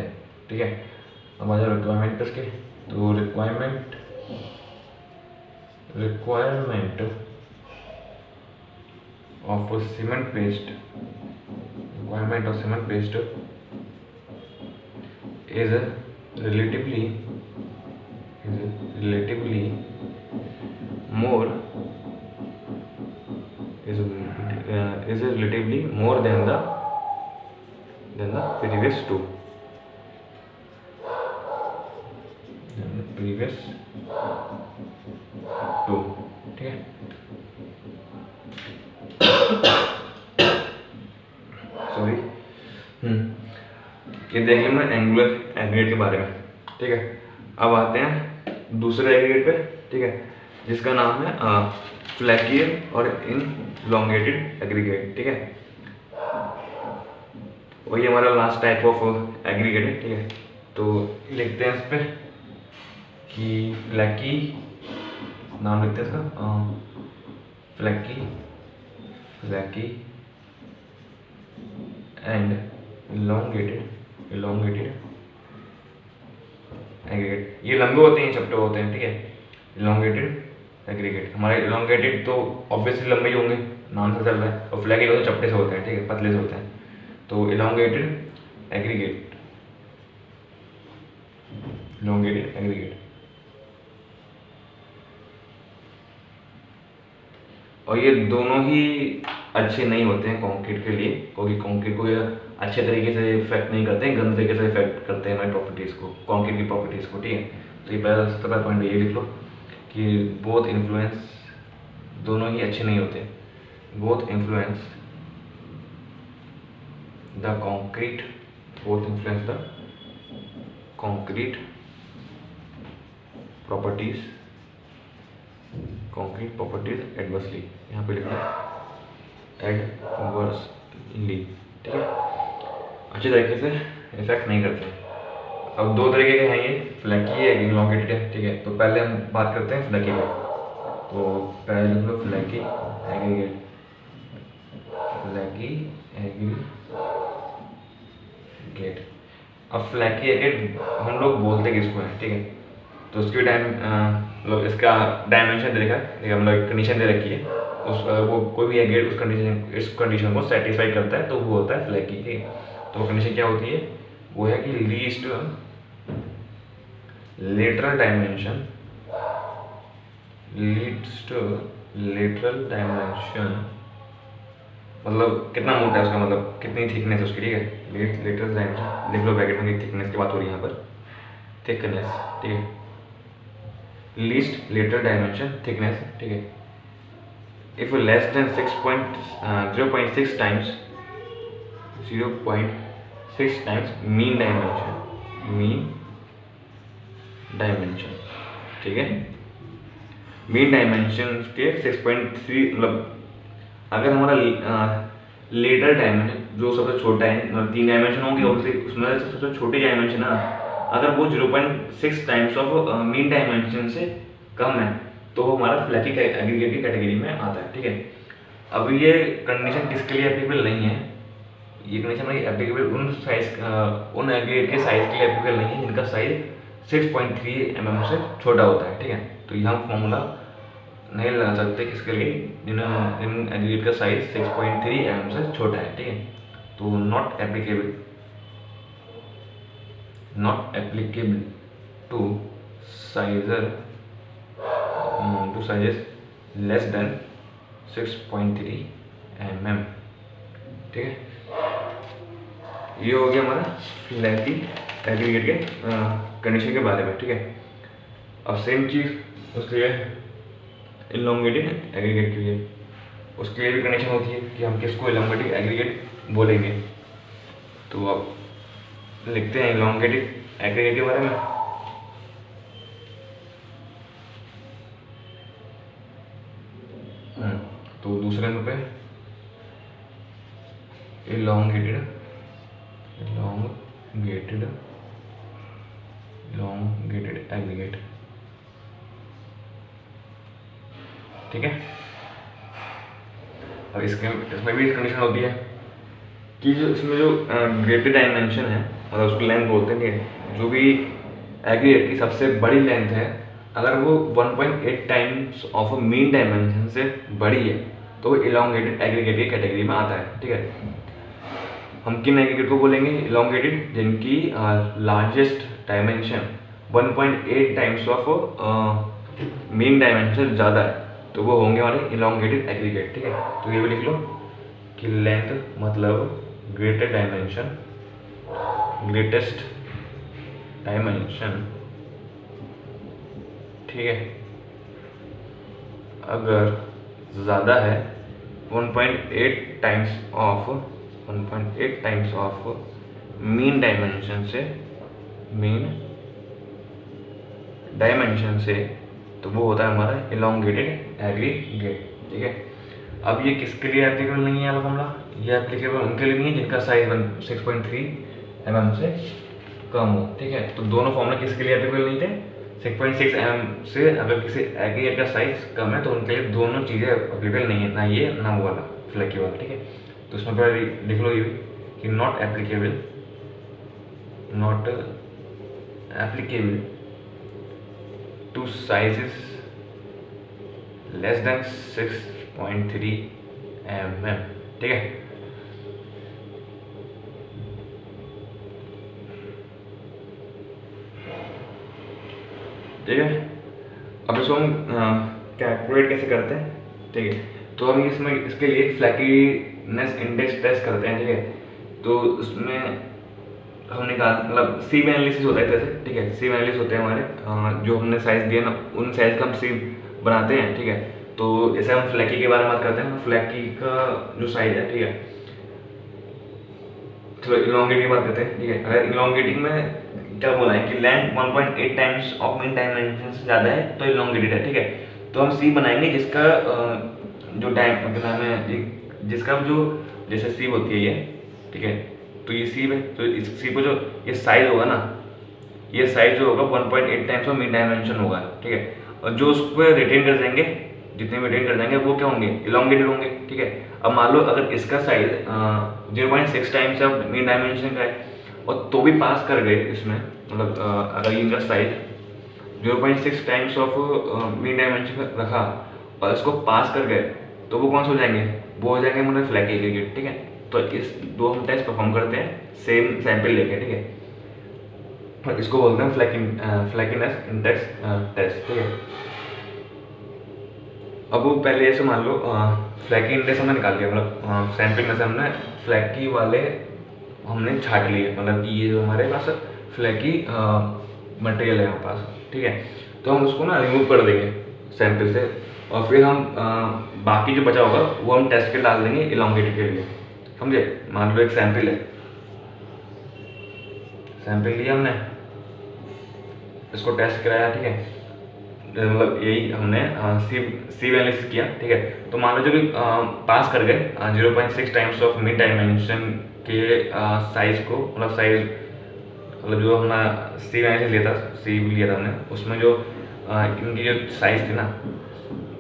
ठीक है। अब आ जाओ रिक्वायरमेंट इसके, तो requirement of cement paste is relatively more than the previous two, ठीक है। सॉरी, ये देख लिया हमने एंगुलर एग्रीगेट के बारे में, ठीक है। अब आते हैं दूसरे एग्रीगेट पे, ठीक है, जिसका नाम है फ्लैकी और इनलॉन्गेटेड एग्रीगेट, ठीक है। वही हमारा लास्ट टाइप ऑफ एग्रीगेट है, ठीक है। तो लिखते हैं इस पे कि फ्लैकी, नाम लिखते हैं इसका फ्लैकी एंड इलॉन्गेटेड एग्रीगेट। ये लंबे होते हैं, चपटे होते हैं, ठीक है। इलॉन्गेटेड एग्रीगेट, हमारे इलॉन्गेटेड तो ऑब्वियसली लंबे ही होंगे, नाम से चल रहा है, और फ्लैकी तो चपटे से होते हैं, ठीक है, पतले से होते हैं। तो इलॉन्गेटेड एग्रीगेट, और ये दोनों ही अच्छे नहीं होते हैं कंक्रीट के लिए, क्योंकि कंक्रीट को ये अच्छे तरीके से इफेक्ट नहीं करते हैं, गंदे तरीके से इफेक्ट करते हैं हमारी प्रॉपर्टीज़ को, कंक्रीट की प्रॉपर्टीज़ को, ठीक है। तो ये पहला सबसे पहला पॉइंट ये लिख लो कि बोथ इन्फ्लुएंस, दोनों ही अच्छे नहीं होते, both influence the concrete properties adversely, यहाँ पे लिखना एडवर्सली, ठीक है, अच्छे तरीके से इफेक्ट नहीं करते। अब दो तरीके के हैं ये, फ्लैकी है, इलॉन्गेटेड है, ठीक है। तो पहले हम बात करते हैं फ्लैकी पे, तो पहले लिख लो फ्लैकी एग्रीगेट। अब फ्लैकी एग्रीगेट हम लोग बोलते किसको हैं, ठीक है। तो उसकी मतलब इसका डायमेंशन दे रखा है, हम लोग कंडीशन दे रखी है, उस वो कोई भी एग्रीगेट इस कंडीशन को सेटिस्फाई करता है तो वो होता है फ्लैकी, ठीक है। तो वो कंडीशन क्या होती है, वो है कि लीस्ट लेटरल डायमेंशन मतलब कितना मोटा है उसका, मतलब कितनी थिकनेस है उसकी, ठीक है। लेटरल डायमेंशन लिख लो ब्रैकेट में, थिकनेस की बात हो रही है यहाँ पर, थिकनेस, ठीक है, लीस्ट लेटरल डायमेंशन थिकनेस, ठीक है। If less than 0.6 times mean dimension, ठीक है। मीन डायमेंशन के 6.3, मतलब अगर हमारा लेटरल डायमेंशन जो सबसे छोटा है, मतलब 3 डायमेंशन होंगे ऑब्वियसली, उसमें से सबसे छोटी डायमेंशन है ना, अगर वो 0.6 टाइम्स ऑफ मीन डायमेंशन से कम है तो वो हमारा फ्लैकी एग्रीगेट की कैटेगरी में आता है, ठीक है। अब ये कंडीशन किसके लिए एप्लीकेबल नहीं है, ये कंडीशन में एप्लीकेबल उन एग्रीगेट के साइज के लिए एप्लीकेबल नहीं है जिनका साइज 6.3 mm से छोटा होता है, ठीक है। तो ये हम फॉर्मूला नहीं लगा सकते किसके लिए, जिन एग्रीगेट का साइज 6.3 mm से छोटा है, ठीक है। तो not applicable two sizes less than 6.3 mm, ठीक है। ये हो गया हमारा फ्लैकी एग्रीगेट के कंडीशन के बारे में, ठीक है। अब सेम चीज़ उसके लिए इलोंगेटेड एग्रीगेट के लिए, उसके लिए भी कंडीशन होती है कि हम किसको इलोंगेटेड एग्रीगेट बोलेंगे। तो अब लिखते हैं इलोंगेटेड एग्रीगेट के बारे में। तो दूसरे नंबर पे इलोंगेटेड एग्रीगेट, ठीक है। अब इसमें भी कंडीशन होती है कि जो इसमें जो ग्रेटेड डायमेंशन है, मतलब उसको लेंथ बोलते हैं, जो भी एग्रीगेट की सबसे बड़ी लेंथ है, अगर वो 1.8 टाइम्स ऑफ मीन डायमेंशन से बड़ी है तो वो इलोंगेटेड एग्रीगेट की कैटेगरी में आता है, ठीक है। हम किन एग्रीगेट को बोलेंगे इलोंगेटेड, जिनकी largest dimension 1.8 times of mean dimension से ज़्यादा है, तो वो होंगे हमारे इलोंगेटेड एग्रीगेट, ठीक है। तो ये भी लिख लो कि लेंथ मतलब ग्रेटेस्ट डायमेंशन, ठीक है, अगर ज़्यादा है 1.8 टाइम्स ऑफ मीन डायमेंशन से तो वो होता है हमारा इलोंगेटेड एग्रीगेट, ठीक है। अब ये किसके लिए एप्लीकेबल नहीं है फॉर्मूला, ये एप्लीकेबल उनके लिए नहीं है जिनका साइज 6.3 mm से कम हो, ठीक है। तो दोनों फॉर्मूला किसके लिए एप्लीकेबल नहीं थे, 6.6 mm से अगर किसी एग्रीगेट का साइज कम है तो उनके लिए दोनों चीज़ें एप्लीकेबल नहीं है, ना ये ना वो वाला फ्लैकी वाला, ठीक है। तो उसमें पहले लिख लो ये कि not applicable two sizes less than 6.3 mm, ठीक है। ठीक है, अब इसको हम कैलकुलेट कैसे करते हैं, ठीक है। तो हम इसमें इसके लिए फ्लैकीनेस इंडेक्स टेस्ट करते हैं, ठीक है। तो उसमें हम मतलब सीव एनालिसिस होता है जैसे, ठीक है। सीव एनालिसिस होते हैं हमारे जो हमने साइज दिया ना, उन साइज का हम सीव बनाते हैं, ठीक है। तो जैसे हम फ्लैकी के बारे में बात करते हैं, फ्लैकी का जो साइज है, ठीक है, चलो इलोंगेटिंग की बात करते हैं, ठीक है। अगर इलोंगेटिंग में क्या बोला है कि length 1.8 times of mean dimension से ज़्यादा है तो इलोंगेटेड है, ठीक है। तो हम सी बनाएंगे जिसका जो नाम है, जिसका जो जैसे सी होती है ये, ठीक है। तो ये सी है, तो इस सी को जो ये साइज होगा ना, ये साइज जो होगा 1.8 टाइम्स ऑफ मीन डायमेंशन होगा, ठीक है। और जो उस पर रिटेन कर देंगे, जितने भी रिटेन कर देंगे वो क्या होंगे, इलोंगेटेड होंगे, ठीक है। अब मान लो अगर इसका size 0.6 times of mean dimension का है और तो भी पास कर गए इसमें, मतलब अगर इनका size 0.6 times of mean dimension रखा और इसको पास कर गए तो वो कौन से हो जाएंगे, वो हो जाएंगे मतलब फ्लैकी एग्रीगेट, ठीक है। तो इस दो हम टेस्ट परफॉर्म करते हैं सेम सैंपल लेके, ठीक है। और इसको बोलते हैं फ्लैकीनेस इंडेक्स टेस्ट, ठीक है। अब वो पहले ऐसे मान लो फ्लैकी इंडेक्स हमने निकाल दिया, मतलब सैंपल में से हमने फ्लैकी वाले हमने छाट लिए, मतलब कि ये जो हमारे पास फ्लैकी मटेरियल है हमारे पास, ठीक है। तो हम उसको ना रिमूव कर देंगे सैंपल से और फिर हम बाकी जो बचा होगा वो हम टेस्ट के डाल देंगे इलोंगेटेड के लिए, समझे। मान लो एक सैंपल है, सैंपल लिया हमने, इसको टेस्ट कराया, ठीक है। मतलब यही हमने सी एनालिसिस किया, ठीक है। तो मान लो जो भी पास कर गए 0.6 टाइम्स ऑफ मिड डायमेंशन के साइज को, मतलब साइज मतलब जो हमने सी एनालिसिस लिया था, सी लिया था हमने, उसमें जो इनकी जो साइज थी ना,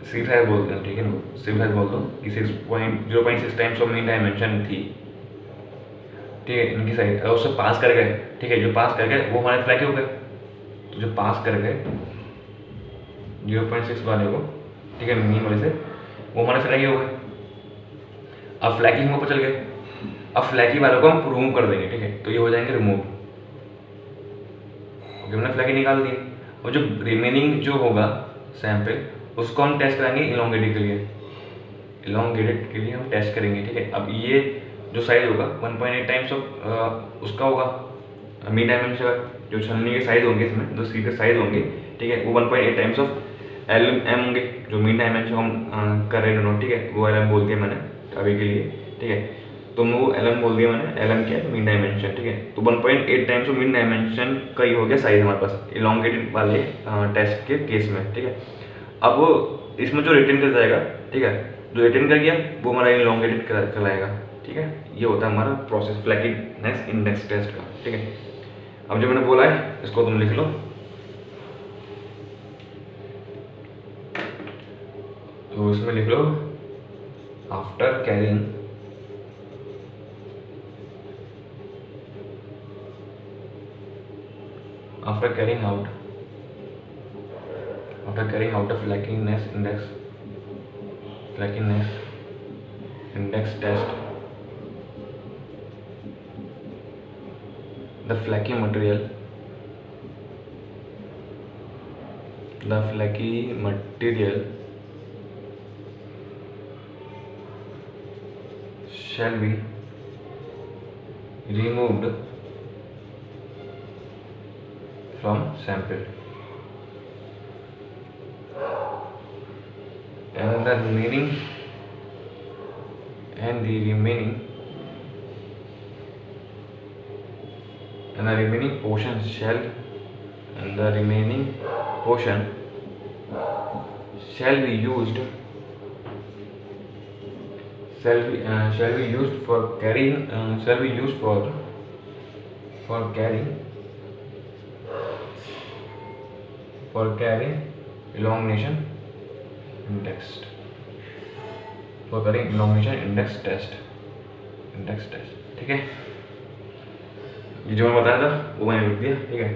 सी साइज बोलते हैं, ठीक है, इनको सी साइज बोल दो कि 0.6 टाइम्स ऑफ मिड डायमेंशन थी, ठीक है, इनकी साइज। अगर उससे पास कर गए, ठीक है, जो पास कर गए वो हमारे फ्लैकी हो गए। तो जो पास कर गए 0.6 वाले को, ठीक है, मीन वाले से, वो हमारे फ्लैकी हो गए। अब फ्लैकी हम ऊपर चल गए, अब फ्लैकी वालों को हम रिमूव कर देंगे, ठीक है, तो ये हो जाएंगे रिमूव, क्योंकि हमने फ्लैकी निकाल दी। और जो रिमेनिंग जो होगा सैंपल, उसको हम टेस्ट कराएंगे इलोंगेटेड के लिए, इलोंगेटेड के लिए हम टेस्ट करेंगे, ठीक है। अब ये जो साइज होगा 1.8 टाइम्स ऑफ उसका होगा मीन डायमेंशन का, जो छलनी के साइज होंगे इसमें, जो सी के साइज होंगे, ठीक है, वो 1.8 टाइम्स ऑफ एल एम होंगे, जो मीन डायमेंशन हम कर रहे हैं, ठीक है, वो एल एम बोल दिया मैंने अभी के लिए, ठीक है। तो वो एल एम बोल दिया मैंने, एल एम क्या है, मीन डायमेंशन, ठीक है। तो 1.8 टाइम्स ऑफ मीन डायमेंशन का ही हो गया साइज हमारे पास इलोंगेटेड वाले टेस्ट के केस में, ठीक है। अब इसमें जो रिटर्न कर जाएगा, ठीक है, जो रिटर्न कर गया वो हमारा इलोंगेटेड कहलाएगा, ठीक है। ये होता है हमारा प्रोसेस फ्लैकीनेस इंडेक्स टेस्ट का, ठीक है। अब जो मैंने बोला है इसको तुम लिख लो। तो इसमें लिख लो after carrying out the flackiness index test, the flaky material shall be removed from sample, and the remaining portion shall be used for carrying elongation index test, ठीक है। ये जो मैं बताया था वो मैंने लिख दिया, ठीक है।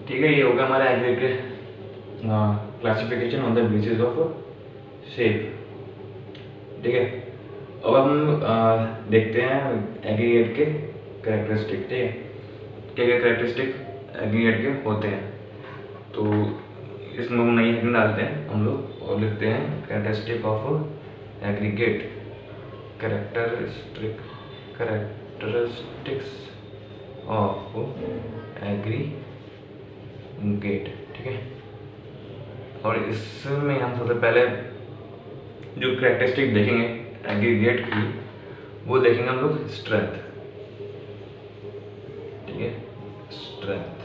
ठीक है, ये होगा हमारा aggregate classification on the basis of shape, ठीक है। अब हम देखते हैं एग्रीगेट के कैरेक्टरिस्टिक, ठीक है, क्या क्या कैरेक्टरिस्टिक एग्रीगेट के होते हैं। तो इसमें हम नई हेडिंग डालते हैं हम लोग और लिखते हैं characteristic of aggregate, characteristics of aggregate, ठीक है। और इसमें हम सबसे पहले जो कैरेक्टरिस्टिक देखेंगे एग्रीगेट की, वो देखेंगे हम लोग स्ट्रेंथ, ठीक है, स्ट्रेंथ।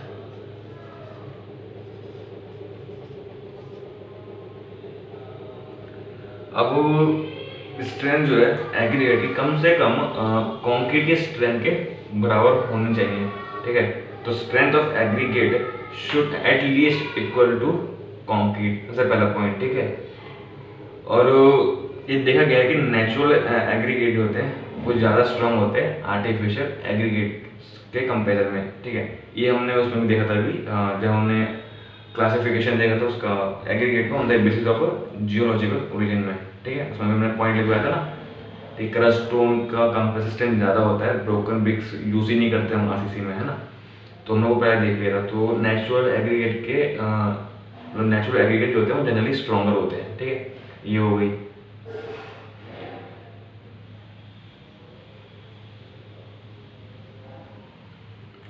अब स्ट्रेंथ जो है एग्रीगेट की कम से कम कंक्रीट के स्ट्रेंथ के बराबर होनी चाहिए, ठीक है। तो strength of aggregate should at least equal to concrete, सबसे पहला पॉइंट, ठीक है। और ये देखा गया है कि नेचुरल एग्रीगेट जो होते हैं वो ज़्यादा स्ट्रांग होते हैं आर्टिफिशियल एग्रीगेट के कंपेरिजन में, ठीक है। ये हमने उसमें भी देखा था अभी जब हमने क्लासिफिकेशन देखा था उसका एग्रीगेट को on the basis of geological origin में, ठीक है। उसमें हमने पॉइंट लिखवाया था ना कि क्रस्ट स्टोन का कंसिस्टेंस ज़्यादा होता है, ब्रोकन ब्रिक्स यूज ही नहीं करते हम आरसीसी में, है ना। तो हमने वो पहले देख लिया था। तो नेचुरल एग्रीगेट जो होते हैं वो जनरली स्ट्रॉन्गर होते हैं, ठीक है। ये हो गई।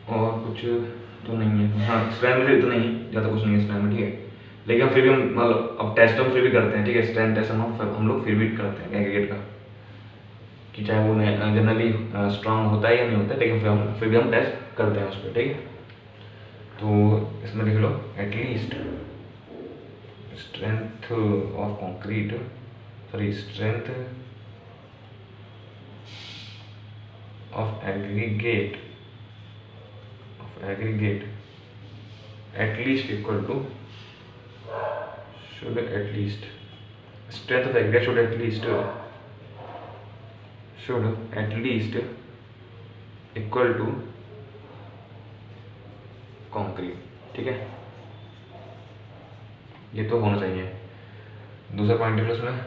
और कुछ तो नहीं है, हाँ स्ट्रेंथ में इतना ही ज़्यादा कुछ नहीं है स्ट्रेंथ में, ठीक है। लेकिन फिर भी मतलब अब टेस्ट हम फिर भी करते हैं, ठीक है, स्ट्रेंथ टेस्ट हम लोग फिर भी करते हैं एग्रीगेट का, कि चाहे वो जनरली स्ट्रांग होता है या नहीं होता है, लेकिन फिर भी हम टेस्ट करते हैं उस पर, ठीक है। तो इसमें लिख लो at least strength of concrete, sorry strength of aggregate at least equal to should at least strength of aggregate should at least equal to concrete, ठीक है, ये तो होना चाहिए। दूसरा पॉइंट है उसमें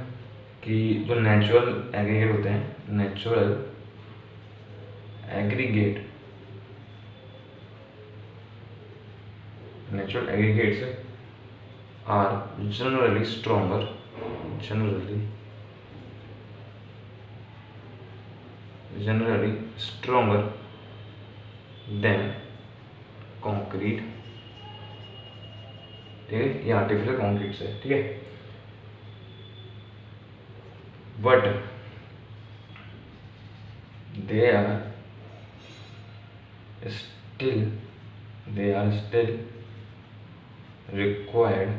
कि जो नेचुरल एग्रीगेट होते हैं, natural aggregates are generally stronger than concrete, ठीक है, ये आर्टिफिशियल कंक्रीट से, ठीक है। But they are still required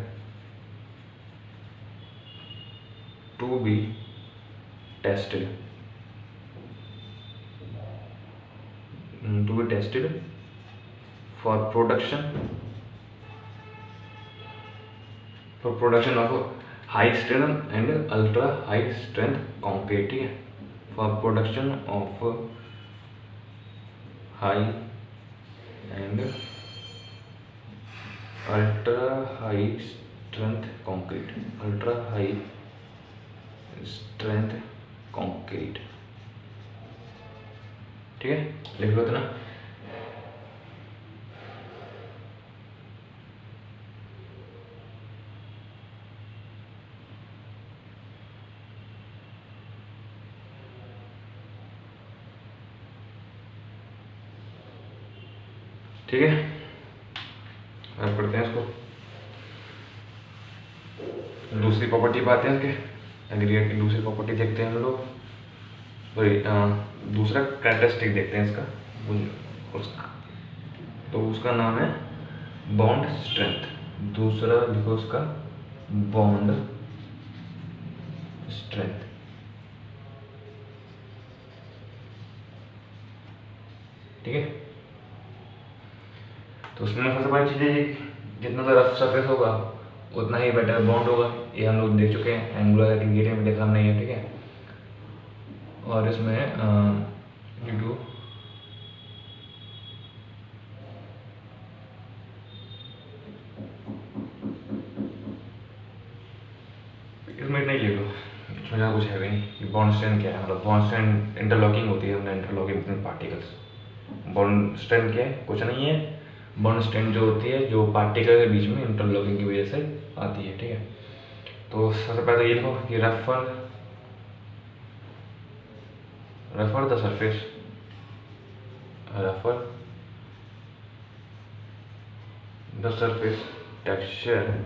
to be tested for production of high strength and ultra high strength concrete, ठीक है, for production of high and ultra high strength concrete, ठीक है, लिख लो तो ना। ठीक है, अब पढ़ते हैं इसको। दूसरी प्रॉपर्टी पे आते हैं इसके, एग्रीगेट की दूसरी प्रॉपर्टी देखते हैं हम लोग, दूसरा कैरेक्टरिस्टिक देखते हैं इसका, उसका तो उसका नाम है बॉन्ड स्ट्रेंथ। दूसरा लिखो उसका बॉन्ड स्ट्रेंथ, ठीक है। तो उसमें सबसे बड़ी चीज़ है जितना तो रफ सरफेस होगा उतना ही बेटर बॉन्ड होगा, ये हम लोग देख चुके हैं, एंगुलर एग्रीगेट में देखा नहीं है, ठीक है। और इसमें ड्यू टू इसमें नहीं ले लो, इसमें ज़्यादा कुछ है भी नहीं कि बॉन्ड स्ट्रेंथ क्या है। मतलब बॉन्ड स्ट्रेंथ इंटरलॉकिंग होती है, हमने interlocking between particles. Bond strength क्या है, कुछ नहीं है, बॉन्ड स्ट्रेंथ जो होती है जो पार्टिकल के बीच में इंटरलॉकिंग की वजह से आती है, ठीक है। तो सबसे पहले ये लिखो कि refer the surface, texture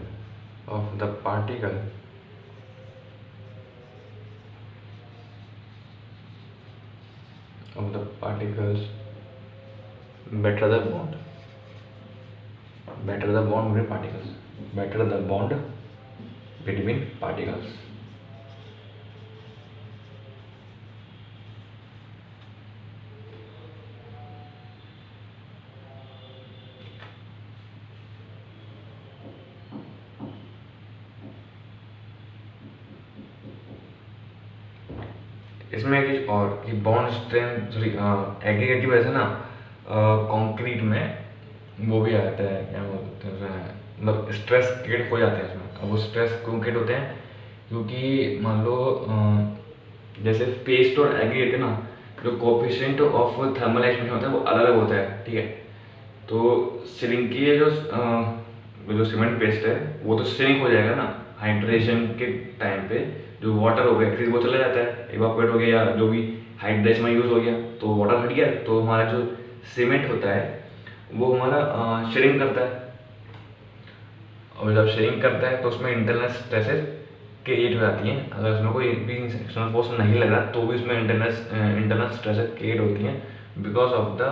of the particle particles better the bond between particles। इसमें एक चीज और कि बॉन्ड स्ट्रेंथ सॉरी एग्रीगेट की वजह से ना कंक्रीट में वो भी आता है, क्या बोलते हैं, मतलब स्ट्रेस क्रिएट हो जाते हैं इसमें। अब वो स्ट्रेस क्यों क्रिएट होते हैं, क्योंकि मान लो जैसे पेस्ट और एग्रीगेट है ना, जो कोफिशिएंट ऑफ थर्मल एक्सपेंशन होता है वो अलग अलग होता है, ठीक है। तो श्रिंकेज जो सीमेंट पेस्ट है वो तो श्रिंक हो जाएगा ना हाइड्रेशन के टाइम पे, जो वाटर हो गया फिर वो चला जाता है, इवापोरेट हो गया या जो भी हाइड्रेशन में यूज हो गया तो वाटर हट गया, तो हमारा जो सीमेंट होता है वो हमारा श्रिंक करता है। और जब श्रिंक करता है तो उसमें इंटरनल स्ट्रेसेस क्रिएट हो जाती हैं। अगर उसमें कोई भी एक्सटर्नल फोर्स नहीं लगा तो भी उसमें इंटरनल स्ट्रेसेस क्रिएट होती हैं because of the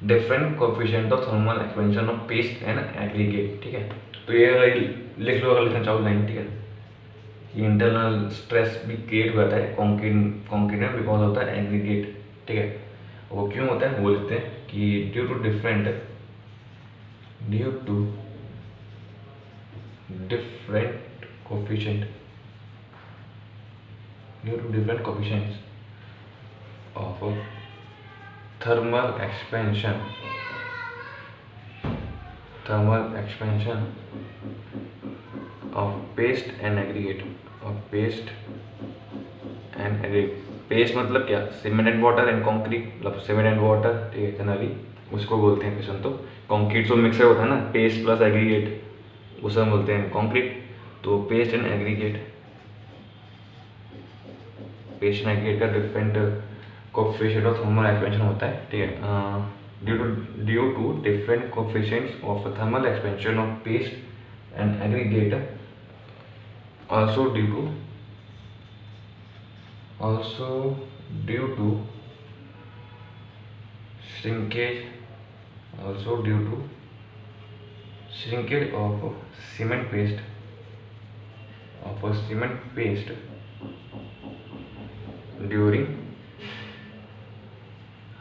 different coefficient of thermal expansion of paste and aggregate. ठीक है, तो ये लिख लो, अगर लिखना चाहो लाइन। ठीक है, ये इंटरनल स्ट्रेस भी क्रिएट हो जाता है कॉन्क्रीट में बिकॉज ऑफ द एग्रीगेट। ठीक है, वो क्यों होता है वो लिखते हैं कि due to different coefficient due to different coefficients of thermal expansion of paste and aggregate paste मतलब क्या, cement and water and concrete, मतलब सीमेंट एंड वाटर। ठीक है, जनरली उसको बोलते हैं पेस्ट। तो कंक्रीट जो मिक्सर होता है ना, पेस्ट प्लस एग्रीगेट, उसे हम बोलते हैं कंक्रीट। तो पेस्ट एंड एग्रीगेट का different coefficient of thermal expansion होता है। ठीक है, due to different coefficients of thermal expansion of paste and aggregate, also due to shrinkage of cement paste during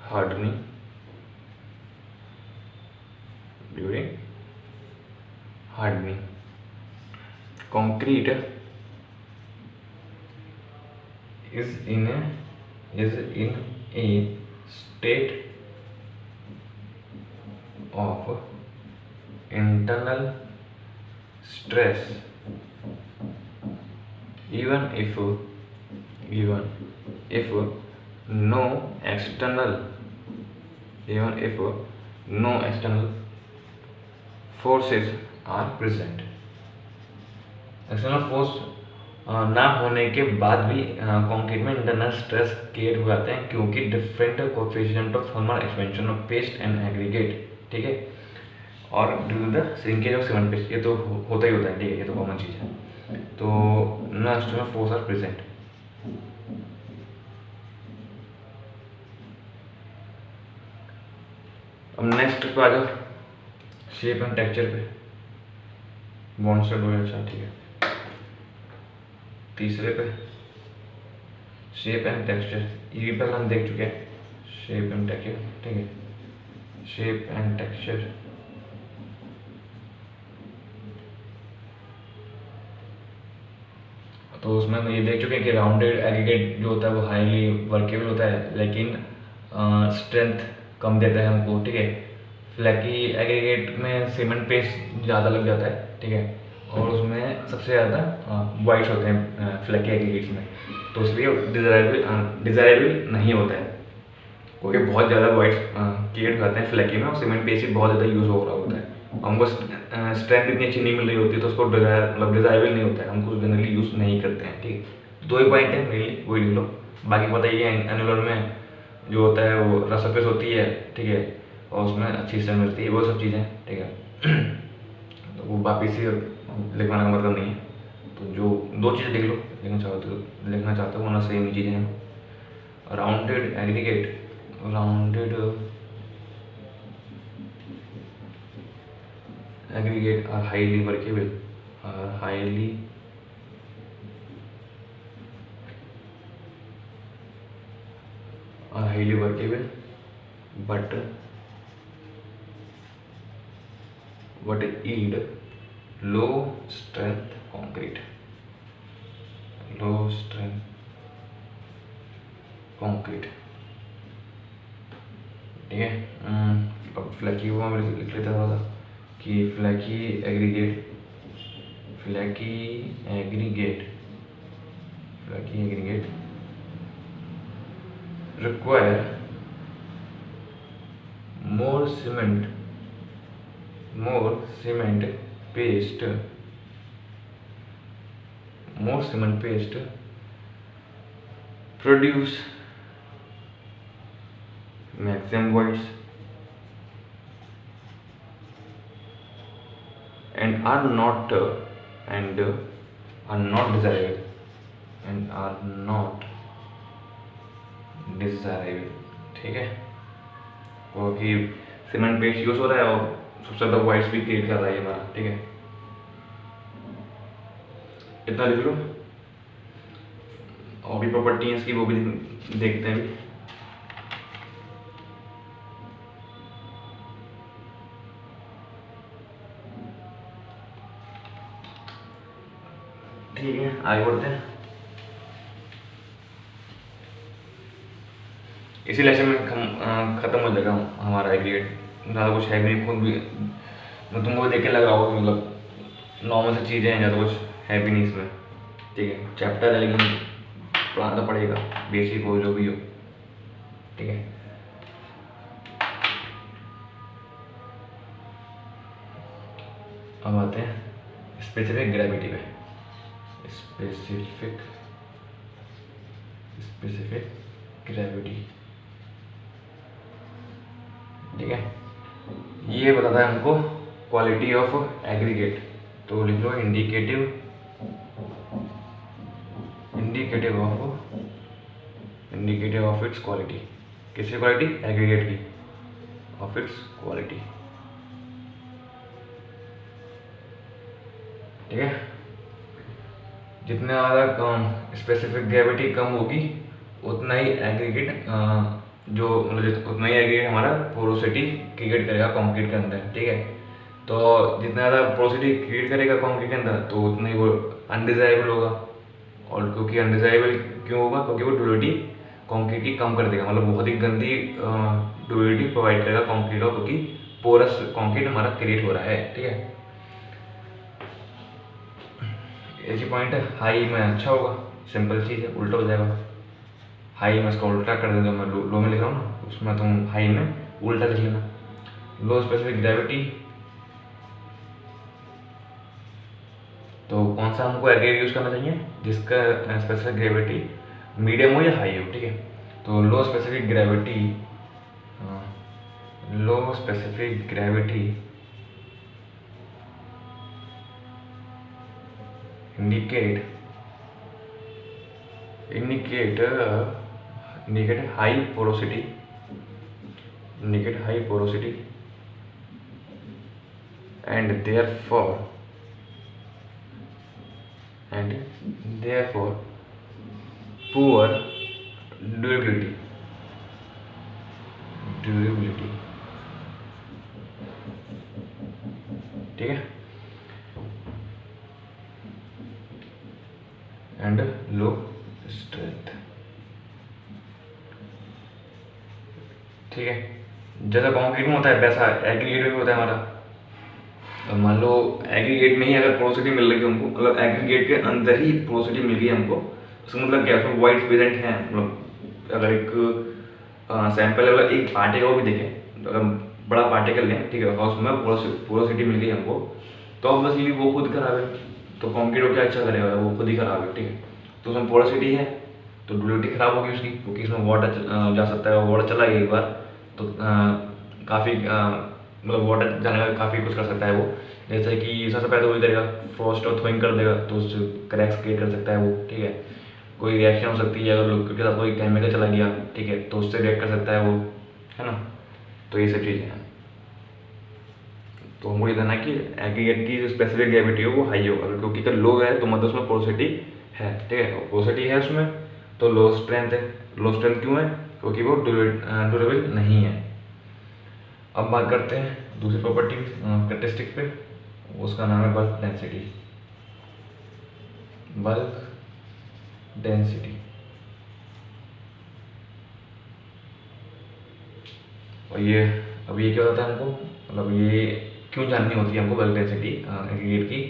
hardening concrete is in a state of internal stress even if no external forces are present। External force ना होने के बाद भी concrete में internal stress create हो जाते हैं क्योंकि different coefficient of thermal expansion of paste and aggregate. ठीक है, और due to the shrinkage of cement paste, ये तो होता ही होता है। ठीक है, ये तो कॉमन चीज़ है। तो no external force are present. अब नेक्स्ट पे आ जाओ, शेप एंड टेक्सचर पे। बॉन्ड हो जाए। ठीक है, तीसरे पे शेप एंड टेक्सचर, ये भी पहले हम देख चुके हैं, शेप एंड टेक्सचर। ठीक है, शेप एंड टेक्सचर तो उसमें हम ये देख चुके हैं कि राउंडेड एग्रीगेट जो होता है वो हाईली वर्केबल होता है लेकिन स्ट्रेंथ कम देता है हमको। ठीक है, फ्लैकी एग्रीगेट में सीमेंट पेस्ट ज़्यादा लग जाता है। ठीक है, और उसमें सबसे ज़्यादा वाइट्स होते हैं फ्लैकी एग्रीगेट्स में, तो इसलिए डिज़ायरेबल नहीं होता है क्योंकि बहुत ज़्यादा वाइट्स क्रिएट हो जाते हैं फ्लैकी में और सीमेंट पेस्ट भी बहुत ज़्यादा यूज़ हो रहा होता है। हमको स्ट्रेंथ इतनी अच्छी नहीं मिल रही होती तो उसको मतलब डिज़ायरेबल नहीं होता है, हमको जनरली यूज़ नहीं करते हैं। ठीक, दो ही पॉइंट है मेनली, वही लिख लो। बाकी बताइए एनुलर में जो होता है वो रफ सरफेस होती है। ठीक है, और उसमें अच्छी स्ट्रेंथ मिलती है, वो सब चीज़ें। ठीक है, तो वो वापिस ही लिखवाने का मतलब नहीं है। तो जो दो चीज़ें लिख लो, लिखना चाहते हो, वरना सेम ही चीज़ें हैं। Rounded aggregate, aggregate are highly workable, but yield low strength concrete। ठीक है, अब फ्लैकी वो मैं लिख लेता था कि flaky aggregate require more cement paste produce maximum voids and are not desirable ठीक है, क्योंकि सीमेंट पेस्ट यूज हो रहा है और सबसे ज़्यादा वॉइस भी क्रिएट कर रहा है हमारा, ठीक है। इतना लिख लो और भी प्रॉपर्टीज की वो भी देखते हैं भी। ठीक है, आगे बढ़ते हैं। इसी लेक्चर में खत्म हो जाएगा हमारा एग्रीगेट, ज़्यादा कुछ है भी नहीं, खुद भी तुमको देख के लग रहा होगा मतलब नॉर्मल सी चीज़ें हैं, ज़्यादा कुछ है भी नहीं इसमें, ठीक है। चैप्टर है लेकिन पढ़ाना तो पड़ेगा, बेसिक हो जो भी हो, ठीक है। अब आते हैं स्पेसिफिक ग्रेविटी पे। स्पेसिफिक ग्रेविटी, ठीक है। ये बताता है हमको क्वालिटी ऑफ एग्रीगेट, तो लिख लो इंडिकेटिव ऑफ इट्स क्वालिटी। किसकी क्वालिटी? एग्रीगेट की, ऑफ इट्स क्वालिटी, ठीक है। जितने ज़्यादा स्पेसिफिक ग्रेविटी कम होगी उतना ही एग्रीगेट उतना ही एग्रीगेट हमारा पोरोसिटी क्रिएट करेगा कंक्रीट के अंदर, ठीक है। तो जितना ज़्यादा पोरोसिटी क्रिएट करेगा कंक्रीट के अंदर तो उतना ही वो अनडिजायरेबल होगा। और क्योंकि अनडिजायरेबल क्यों होगा? क्योंकि वो ड्यूरेबिलिटी कंक्रीट की कम कर देगा, मतलब बहुत ही गंदी ड्यूरेबिलिटी प्रोवाइड करेगा कंक्रीट को, क्योंकि पोरस कंक्रीट हमारा क्रिएट हो रहा है, ठीक है। एक ही पॉइंट है, हाई में अच्छा होगा, सिंपल चीज़ है, उल्टा हो जाएगा। हाई में इसका उल्टा कर देता हूँ, मैं लो में लिख रहा हूँ ना, उसमें तुम हाई में उल्टा लिख लेना। लो स्पेसिफिक ग्रेविटी, तो कौन सा हमको एग्रीगेट यूज करना चाहिए? जिसका स्पेसिफिक ग्रेविटी मीडियम हो या हाई हो, ठीक है। तो लो specific gravity indicate high porosity and therefore poor durability, ठीक है, एंड लो स्ट्रेंथ, ठीक है। जैसा कंक्रीट में होता है वैसा एग्रीगेट में होता है हमारा। अब मान लो एग्रीगेट में ही अगर पोरोसिटी मिल रही है हमको, मतलब एग्रीगेट के अंदर ही पोरोसिटी मिल गई हमको, उसका मतलब क्या? उसमें वाइट स्पेसेंट है, मतलब अगर एक सैंपल अगर एक पार्टिकल को भी देखें, तो अगर बड़ा पार्टिकल लें, ठीक है, और उसमें पोरोसिटी मिल गई हमको, तो ऑब्वियसली वो खुद खराब है, तो कंक्रीट को क्या अच्छा करेगा? वो खुद ही खराब है, ठीक है। तो उसमें पोरोसिटी है तो ड्यूरेबिलिटी खराब होगी उसकी, क्योंकि इसमें वाटर जा सकता है, वाटर चला गया एक बार तो काफ़ी मतलब वाटर जाने का काफ़ी कुछ कर सकता है वो, जैसे कि सबसे पहले तो वही करेगा, फ्रॉस्ट और थ्रोइंग कर देगा, तो उससे क्रैक्स क्रिएट कर सकता है वो, ठीक है। कोई रिएक्शन हो सकती है, अगर लिक्विड के साथ कोई केमिकल चला गया, ठीक है, तो उससे रिएक्ट कर सकता है वो, है ना। तो ये सब चीज़ें हैं। तो हमको ये कहना है कि एग्रीगेट की जो स्पेसिफिक ग्रेविटी हो वो हाई हो, अगर क्योंकि अगर लो है तो मतलब उसमें पोरोसिटी है, ठीक है, पोरोसिटी है उसमें तो लो स्ट्रेंथ है। लो स्ट्रेंथ क्यों है? क्योंकि वो ड्यूरेबल नहीं है। अब बात करते हैं दूसरी प्रॉपर्टी कैरेक्टरिस्टिक पे, उसका नाम है बल्क डेंसिटी। और ये अब ये क्या होता है हमको, मतलब ये क्यों जाननी होती है हमको बल्क डेंसिटी एग्रीगेट की?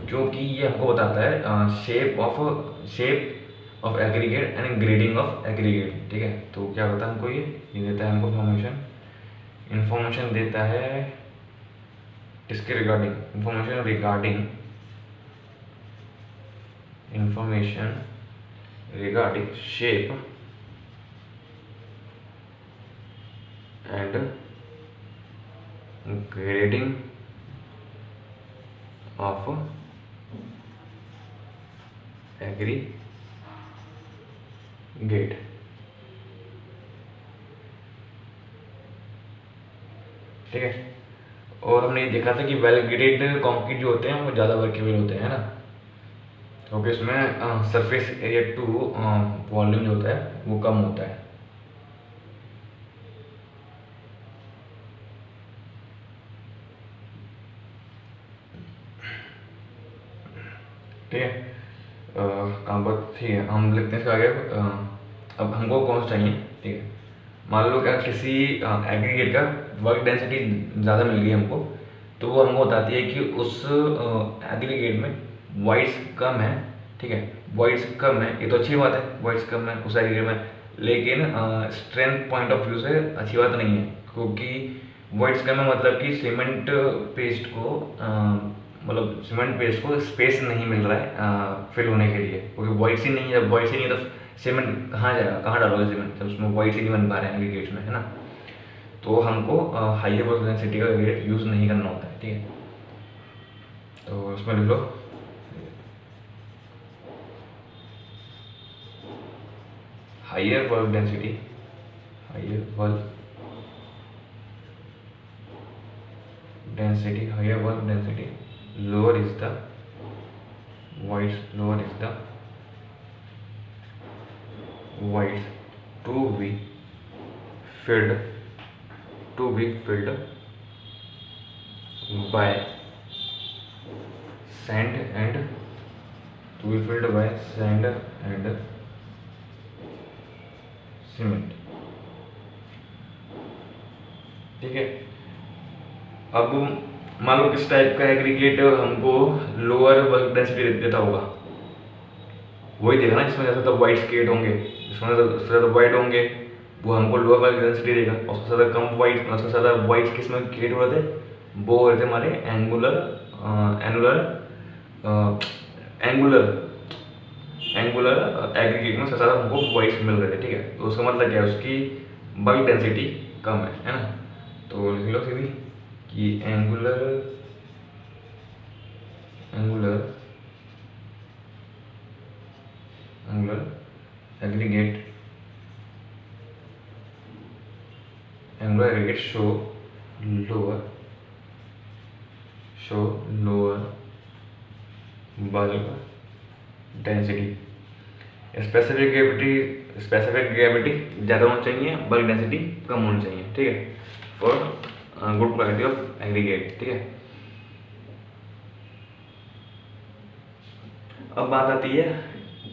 क्योंकि ये हमको बताता है shape of aggregate and grading of aggregate, ठीक है। तो क्या होता है हमको, ये देता है हमको इंफॉर्मेशन देता है इसके regarding, information regarding shape and grading of aggregate. ठीक है, और हमने ये देखा था कि वेल ग्रेडेड कंक्रीट जो होते हैं वो ज़्यादा वर्केबल होते हैं, है ना, क्योंकि इसमें सरफेस एरिया टू वॉल्यूम जो होता है वो कम होता है। ठीक है, कहाँ पर ठीक है, हम लिखते हैं इसका आगे। अब हमको कौन सा चाहिए, ठीक है, मान लो क्या किसी एग्रीगेट का वर्क डेंसिटी ज़्यादा मिल गई हमको, तो वो हमको बताती है कि उस एग्रीगेट में वाइड्स कम है। ठीक है, वाइड्स कम है, ये तो अच्छी बात है, वाइड्स कम है उस एग्रीगेट में, लेकिन स्ट्रेंथ पॉइंट ऑफ व्यू से अच्छी बात नहीं है, क्योंकि वाइड्स कम है मतलब कि सीमेंट पेस्ट को मतलब सीमेंट पेस्ट को स्पेस नहीं मिल रहा है फिल होने के लिए, क्योंकि वाइड्स ही नहीं है। जब वाइड्स ही नहीं है तो सीमेंट कहाँ जाएगा, कहाँ डालोगे सीमेंट, जब उसमें वाइड्स ही नहीं बन पा रहे हैं एग्रीगेट्स में, है ना। तो हमको हाइयर वर्क डेंसिटी का एग्रीगेट यूज़ नहीं करना होता है। ठीक है, तो उसमें लिख लो higher work density, higher work density, higher work density, lower is the voids, lower is the voids to be filled, to be filled by sand and to be filled by sand and cement। ठीक है, अब मान लो किस type का aggregate हमको lower work density देता होगा, वही देगा ना जिसमें ज़्यादा वाइट स्केट होंगे, जिसमें ज़्यादा वाइट होंगे वो हमको लोअर वर्क डेंसिटी देगा, और उससे ज़्यादा कम वाइट, उससे ज़्यादा वाइट किस में क्रिएट हो रहे थे, वो हो रहे थे हमारे एंगुलर एग्रीगेट में सबसे ज़्यादा हमको वाइट मिल रहे थे। ठीक है, तो उसका मतलब क्या है, उसकी वर्क डेंसिटी कम है ना। तो लिख लो सीधी कि angular aggregate show lower bulk density. Specific gravity ज़्यादा होना चाहिए, बल्क डेंसिटी कम होनी चाहिए। ठीक है, for good quality of aggregate. ठीक है, अब बात आती है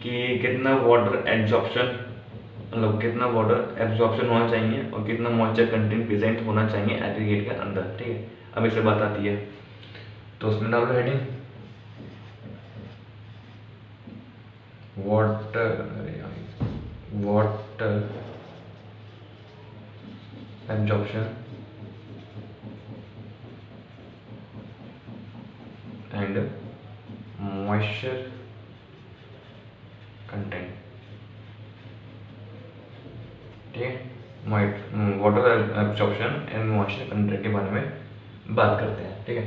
कि कितना वाटर एब्जॉर्प्शन, मतलब कितना वाटर एब्जॉर्प्शन होना चाहिए और कितना मॉइस्चर कंटेंट प्रेजेंट होना चाहिए एग्रीगेट के अंदर। ठीक है, अब इससे बात आती है, तो उसमें डालो heading water absorption and moisture content. ठीक है, water absorption and moisture content के बारे में बात करते हैं। ठीक है,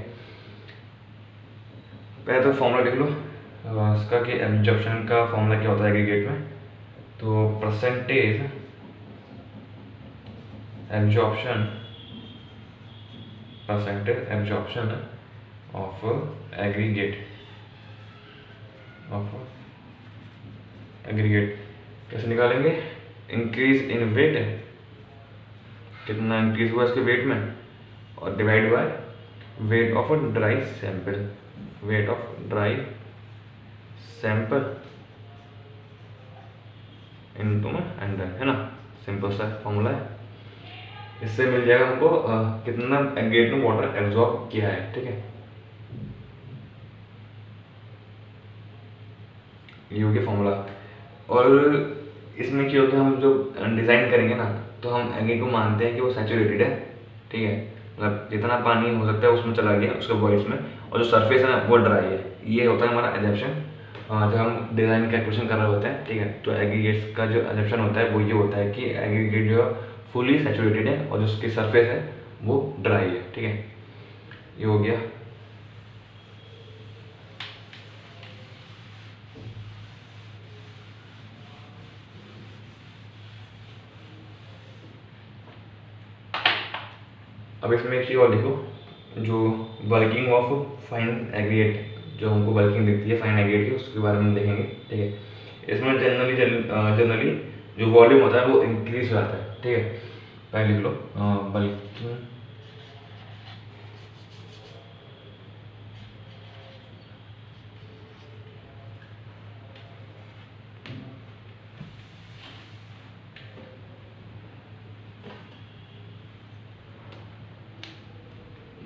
पहले तो फॉर्मूला लिख लो इसका कि एब्जॉर्प्शन का फॉर्मूला क्या होता है एग्रीगेट में। तो परसेंटेज एब्जॉर्प्शन ऑफ एग्रीगेट कैसे निकालेंगे, इंक्रीज इन वेट, कितना इंक्रीज हुआ इसके वेट में, और divide by weight of dry sample, into में अंडर, है ना। सिंपल सा फॉर्मूला है, इससे मिल जाएगा हमको कितना एग्रीगेट ने वाटर एब्जॉर्ब किया है। ठीक है, ये हो गया फॉर्मूला। और इसमें क्या होता है, हम जो डिज़ाइन करेंगे ना, तो हम एग्रीगेट को मानते हैं कि वो सैचुरेटेड है। ठीक है, मतलब जितना पानी हो सकता है उसमें चला गया उसके वॉइड्स में, और जो सरफेस है ना वो ड्राई है। ये होता है हमारा एजम्पशन जब हम डिज़ाइन कैलकुलेशन कर रहे होते हैं। ठीक है, तो एग्रीगेट्स का जो एजम्पशन होता है वो ये होता है कि एग्रीगेट जो फुली सैचुरेटेड है और जो उसकी सरफेस है वो ड्राई है। ठीक है, ये हो गया। अब इसमें एक चीज़ और लिखो, जो वर्किंग ऑफ फाइन एग्रीगेट, जो हमको वर्किंग दिखती है फाइन एग्रीगेट की, उसके बारे में देखेंगे। ठीक है, इसमें जनरली जो वॉल्यूम होता है वो इंक्रीज हो जाता है। ठीक है, पहले लिख लो वर्किंग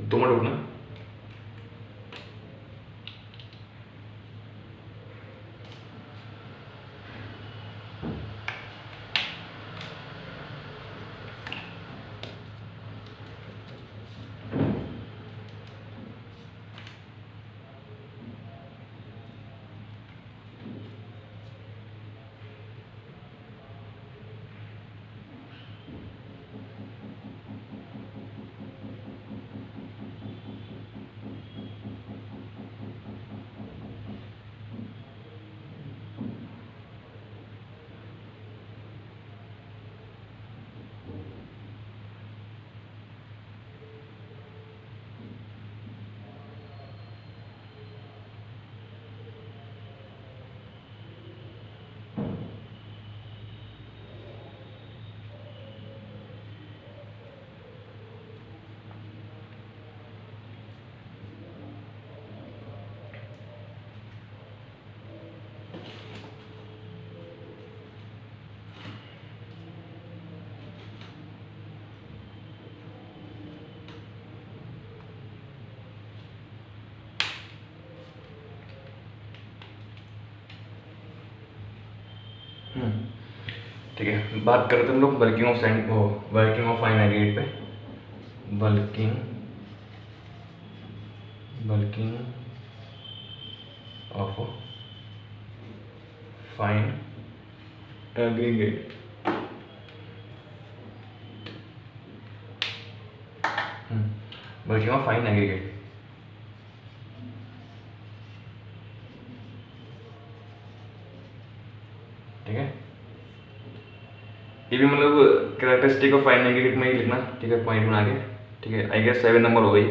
दो मिनट रुकना। ठीक है, बात करते हैं हम लोग working of sand, working of fine aggregate पे। Working of fine aggregate. Working of fine aggregate. ठीक है, ये भी मतलब कैरेक्टरिस्टिक ऑफ फाइन एग्रीगेट में ही लिखना। ठीक है, पॉइंट बना के। ठीक है, आई गेस 7 नंबर हो गई,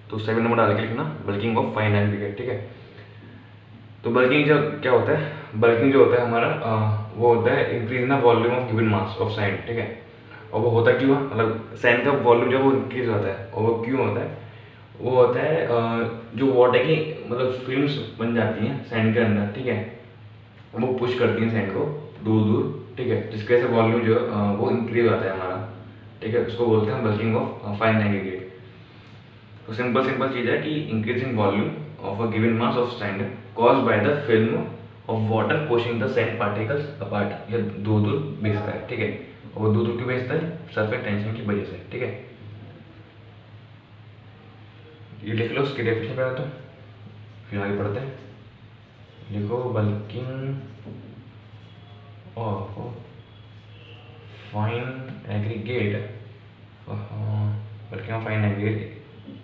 तो 7 नंबर डाल के लिखना बल्किंग ऑफ फाइन एग्रीगेट। ठीक है, तो बल्किंग जो क्या होता है, बल्किंग जो होता है हमारा वो होता है increase in the volume of given mass of sand. ठीक है, और वो होता क्यों है, मतलब सैंड का वॉल्यूम जो वो इंक्रीज होता है, और वो क्यों होता है, वो होता है जो वाटर की मतलब फिल्म्स बन जाती हैं सैंड के अंदर। ठीक है, वो पुश करती हैं सैंड को दूर दूर। ठीक है, जिसकी वजह से वॉल्यूम जो वो इंक्रीज होता है हमारा। ठीक है, उसको बोलते हैं बल्किंग ऑफ फाइन एग्रीगेट। तो सिंपल चीज़ है कि increasing volume of a given mass of sand caused by the film of water pushing the sand particles apart. यह दूर दूर भेजता है। ठीक है, और वो दूर दूर क्यों भेजता है, सरफेस टेंशन की वजह से। ठीक है, ये लिख लो उसकी डेफिनेशन पहले, तो फिर आगे पढ़ते हैं। लिखो bulking of fine aggregate, bulking of fine aggregate,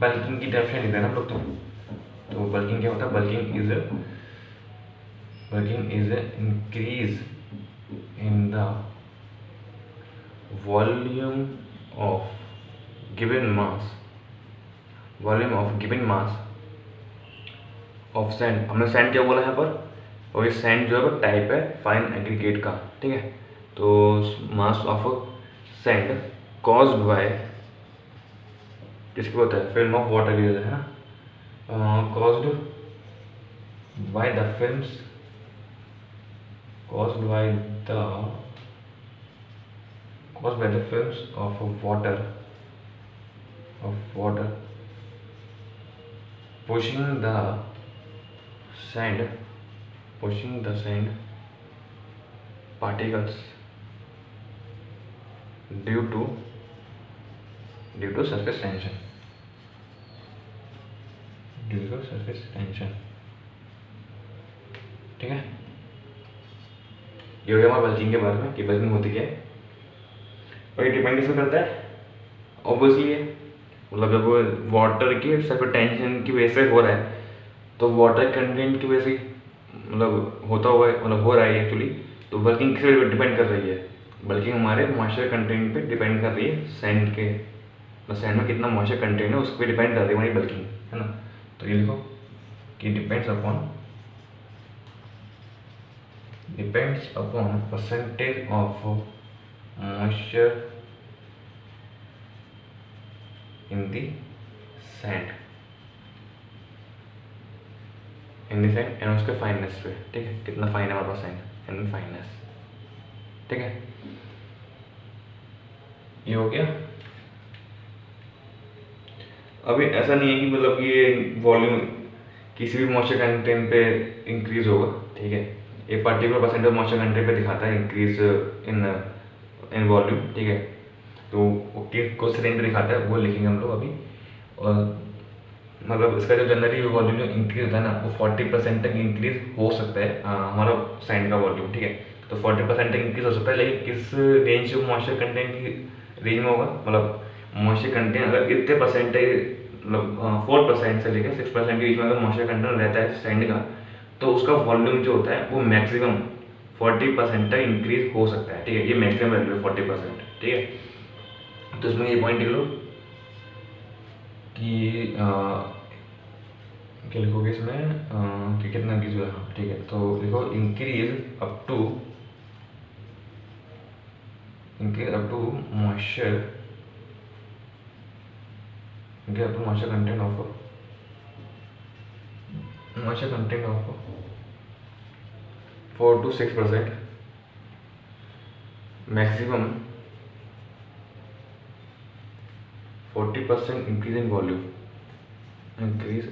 bulking की डेफिनेशन लिख देना हम लोग। तो बल्किंग क्या होता है, bulking is increase in the volume of given mass of sand. हमने सैंड क्या बोला यहाँ पर, और ये सैंड जो है वो टाइप है फाइन एग्रीगेट का। ठीक है, तो mass of sand caused by, किसको होता है, फिल्म ऑफ वाटर की वजह है ना, caused by the films, caused by the films of water pushing the sand particles due to surface tension. ठीक है, ये हो गया हमारा बल्किंग के बारे में कि बल्किंग होती क्या है। और ये डिपेंड किस पे करता है, ऑब्वियसली है, मतलब जब वाटर की सरफेस टेंशन की वजह से हो रहा है, तो वाटर कंटेंट की वजह से मतलब होता हुआ है, मतलब हो रहा है एक्चुअली। तो बल्किंग किस पे डिपेंड कर रही है, बल्किंग हमारे मॉइस्चर कंटेंट पे डिपेंड कर रही है सैंड के मतलब सैंड में कितना मॉइस्चर कंटेंट है उस पर डिपेंड करती है हमारी बल्किंग, है ना। तो ये लिखो कि depends upon percentage of moisture in the sand and उसके फाइननेस पे, ठीक है, कितना फाइन है हमारे पास सैंड एंड फाइननेस, ठीक है। ये हो गया। अभी ऐसा नहीं है कि मतलब ये वॉल्यूम किसी भी मॉइस्चर कंटेंट पे इंक्रीज होगा, ठीक है। एक particular percent of moisture content पे दिखाता है इंक्रीज इन वॉल्यूम, ठीक है। तो कुछ रेंज पे दिखाता है, वो लिखेंगे हम लोग अभी। और मतलब इसका जो जनरली वॉल्यूम जो इंक्रीज होता है ना, वो 40% तक इंक्रीज हो सकता है हमारा सैंड का वॉल्यूम, ठीक है। तो 40% तक इंक्रीज हो सकता है, लेकिन किस रेंज ऑफ मॉइस्चर कंटेंट की रेंज में होगा, मतलब मॉइस्चर कंटेंट अगर इतने परसेंटेज मतलब 4% से लेकर 6% के बीच में अगर मॉइस्चर कंटेंट रहता है सैंड का, तो उसका वॉल्यूम जो होता है वो मैक्सिमम 40% तक इंक्रीज हो सकता है, ठीक है। ये मैक्सिमम वैल्यू है 40%, ठीक है। तो इसमें ये पॉइंट लिख लो कि क्या लिखोगे इसमें कि कितना इंक्रीज हुआ, हाँ ठीक है। तो लिखो increase up to moisture content of 4 to 6%, maximum 40% increase in volume, increase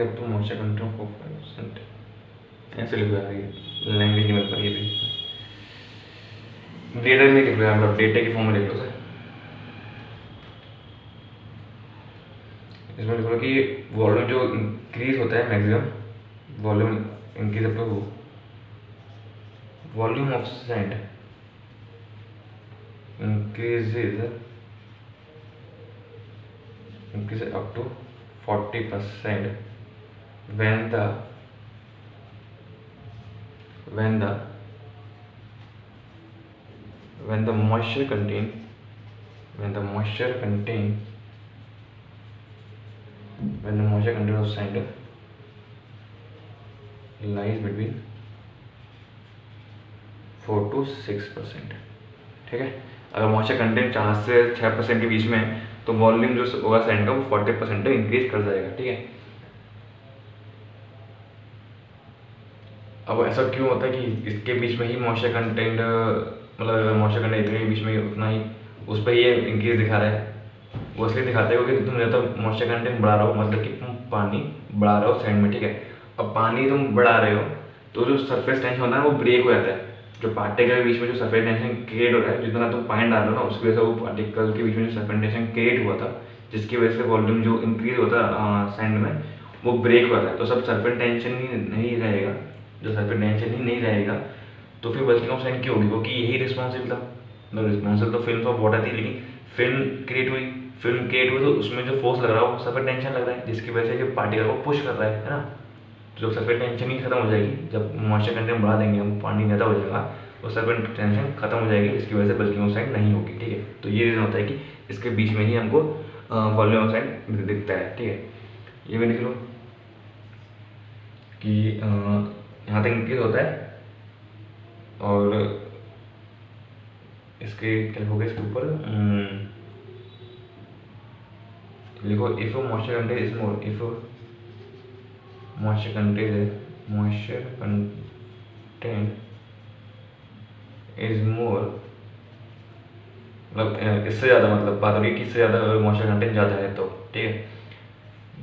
up to moisture content of 5%। ऐसे लिखो यार, ये लैंग्वेज नहीं बन पा रही है। डेटा में लिख लो यार, मतलब डेटा की फॉर्म में लिख लो सर। इसमें लिखो कि वॉल्यूम जो इंक्रीज होता है maximum volume increase up to volume of sand increases up to 40% when the moisture content of sand lies between 4 to 6%, ठीक है। अगर मॉइस्चर कंटेंट 4 से 6% के बीच में है तो वॉल्यूम जो होगा सैंड का वो 40% तक इंक्रीज कर जाएगा, ठीक है। अब ऐसा क्यों होता है कि इसके बीच में ही मॉइस्चर कंटेंट मतलब मॉइस्चर कंटेंट इतने बीच में उतना ही उस पर ये इंक्रीज दिखा रहा है, वो इसलिए दिखाता है क्योंकि तुम ज़्यादा मॉइस्चर कंटेंट बढ़ा रहे हो, मतलब कि तुम पानी बढ़ा रहे हो सैंड में, ठीक है। अब पानी तुम बढ़ा रहे हो तो जो सरफेस टेंशन होता है वो ब्रेक हो जाता है, जो पार्टिकल के बीच में जो सरफेस टेंशन क्रिएट हो रहा है, जितना तुम पानी डाल रहे हो ना उसकी वजह से वो पार्टिकल के बीच में जो सरफेस टेंशन क्रिएट हुआ था, जिसकी वजह से वॉल्यूम जो इंक्रीज होता है सैंड में वो ब्रेक होता है। तो सब सरफेस टेंशन ही नहीं रहेगा, जो सरफेस टेंशन ही नहीं रहेगा तो फिर बल्किंग ऑफ सैंड क्यों होगी, क्योंकि यही रिस्पॉन्सिबल था। मतलब रिस्पॉन्सिबल तो फिल्म ऑफ वाटर थी, लेकिन फिल्म क्रिएट हुई तो उसमें जो फोर्स लग रहा है वो सरफेस टेंशन लग रहा है, जिसकी वजह से जो पार्टिकल को पुश कर रहा है ना। तो जब सरफेस टेंशन ही खत्म हो जाएगी, जब मॉइस्चर कंटेंट बढ़ा देंगे हम, पानी ज़्यादा हो जाएगा, तो सरफेस टेंशन खत्म हो जाएगी, जिसकी वजह से बल्किंग ऑफ सैंड नहीं होगी, ठीक है। तो ये रीज़न होता है कि इसके बीच में ही हमको वॉल्यूम ऑफ सैंड दिखता है, ठीक है। ये भी लिख लो कि यहाँ तक इंक्रीज होता है और इसके क्या होगा, इसके ऊपर लिखो if moisture content is more, if moisture content is more, मतलब इससे ज़्यादा, मतलब बात हो रही है कि इससे ज़्यादा अगर मॉइस्चर कंटेंट ज़्यादा है तो, ठीक है।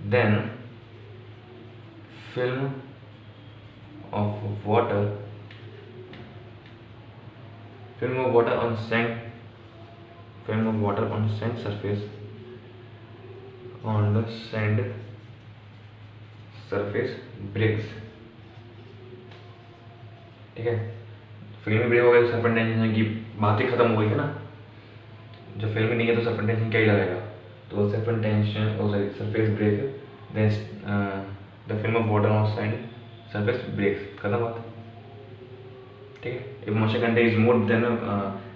Then film of water on sand surface breaks, ठीक है। फिल्म ब्रेक हो गया, सरफेस टेंशन की बात ही खत्म हो गई है ना। जब फिल्म नहीं है तो सरफेस टेंशन क्या ही लगेगा, तो surface break, then the film of water on sand surface breaks, खत्म बात, ठीक है। ठीक है. If moisture content is more than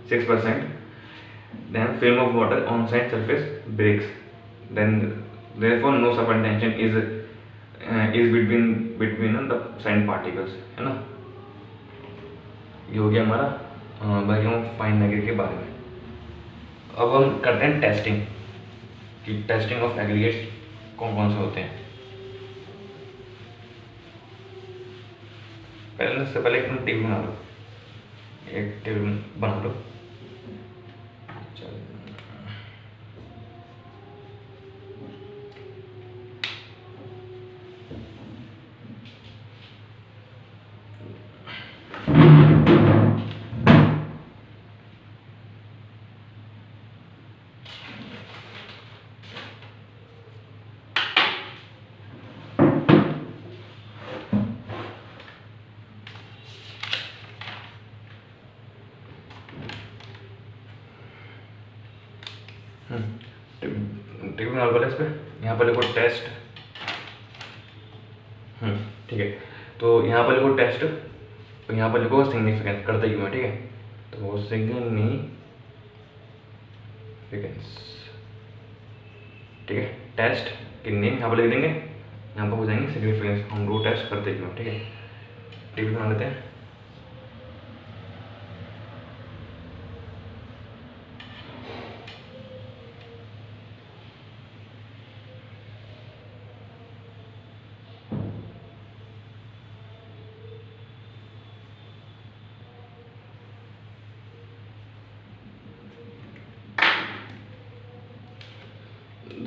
6%, then film of water on side surface breaks. Then therefore no surface tension is between the sand particles, है ना. ये हो गया हमारा वैक्यूम फाइन एग्रीगेट के बारे में. अब हम करते हैं टेस्टिंग कि टेस्टिंग ऑफ एग्रीगेट्स कौन कौन से होते हैं. पहले एक टेबल बना लो, एक टेबल बना लो. टेबल बना लो इस पर. यहाँ पर लिखो टेस्ट. ठीक है. तो यहाँ पर लिखो टेस्ट, तो यहाँ पर लिखो सिग्निफिकेंस. करते क्यों है, ठीक है. तो सिग्निफिकेंस, ठीक है. टेस्ट की नेम यहाँ पर लिख देंगे, यहाँ पर हो जाएंगे सिग्निफिकेंस. हम रो टेस्ट करते क्यों, ठीक है. टेबल बना लेते हैं.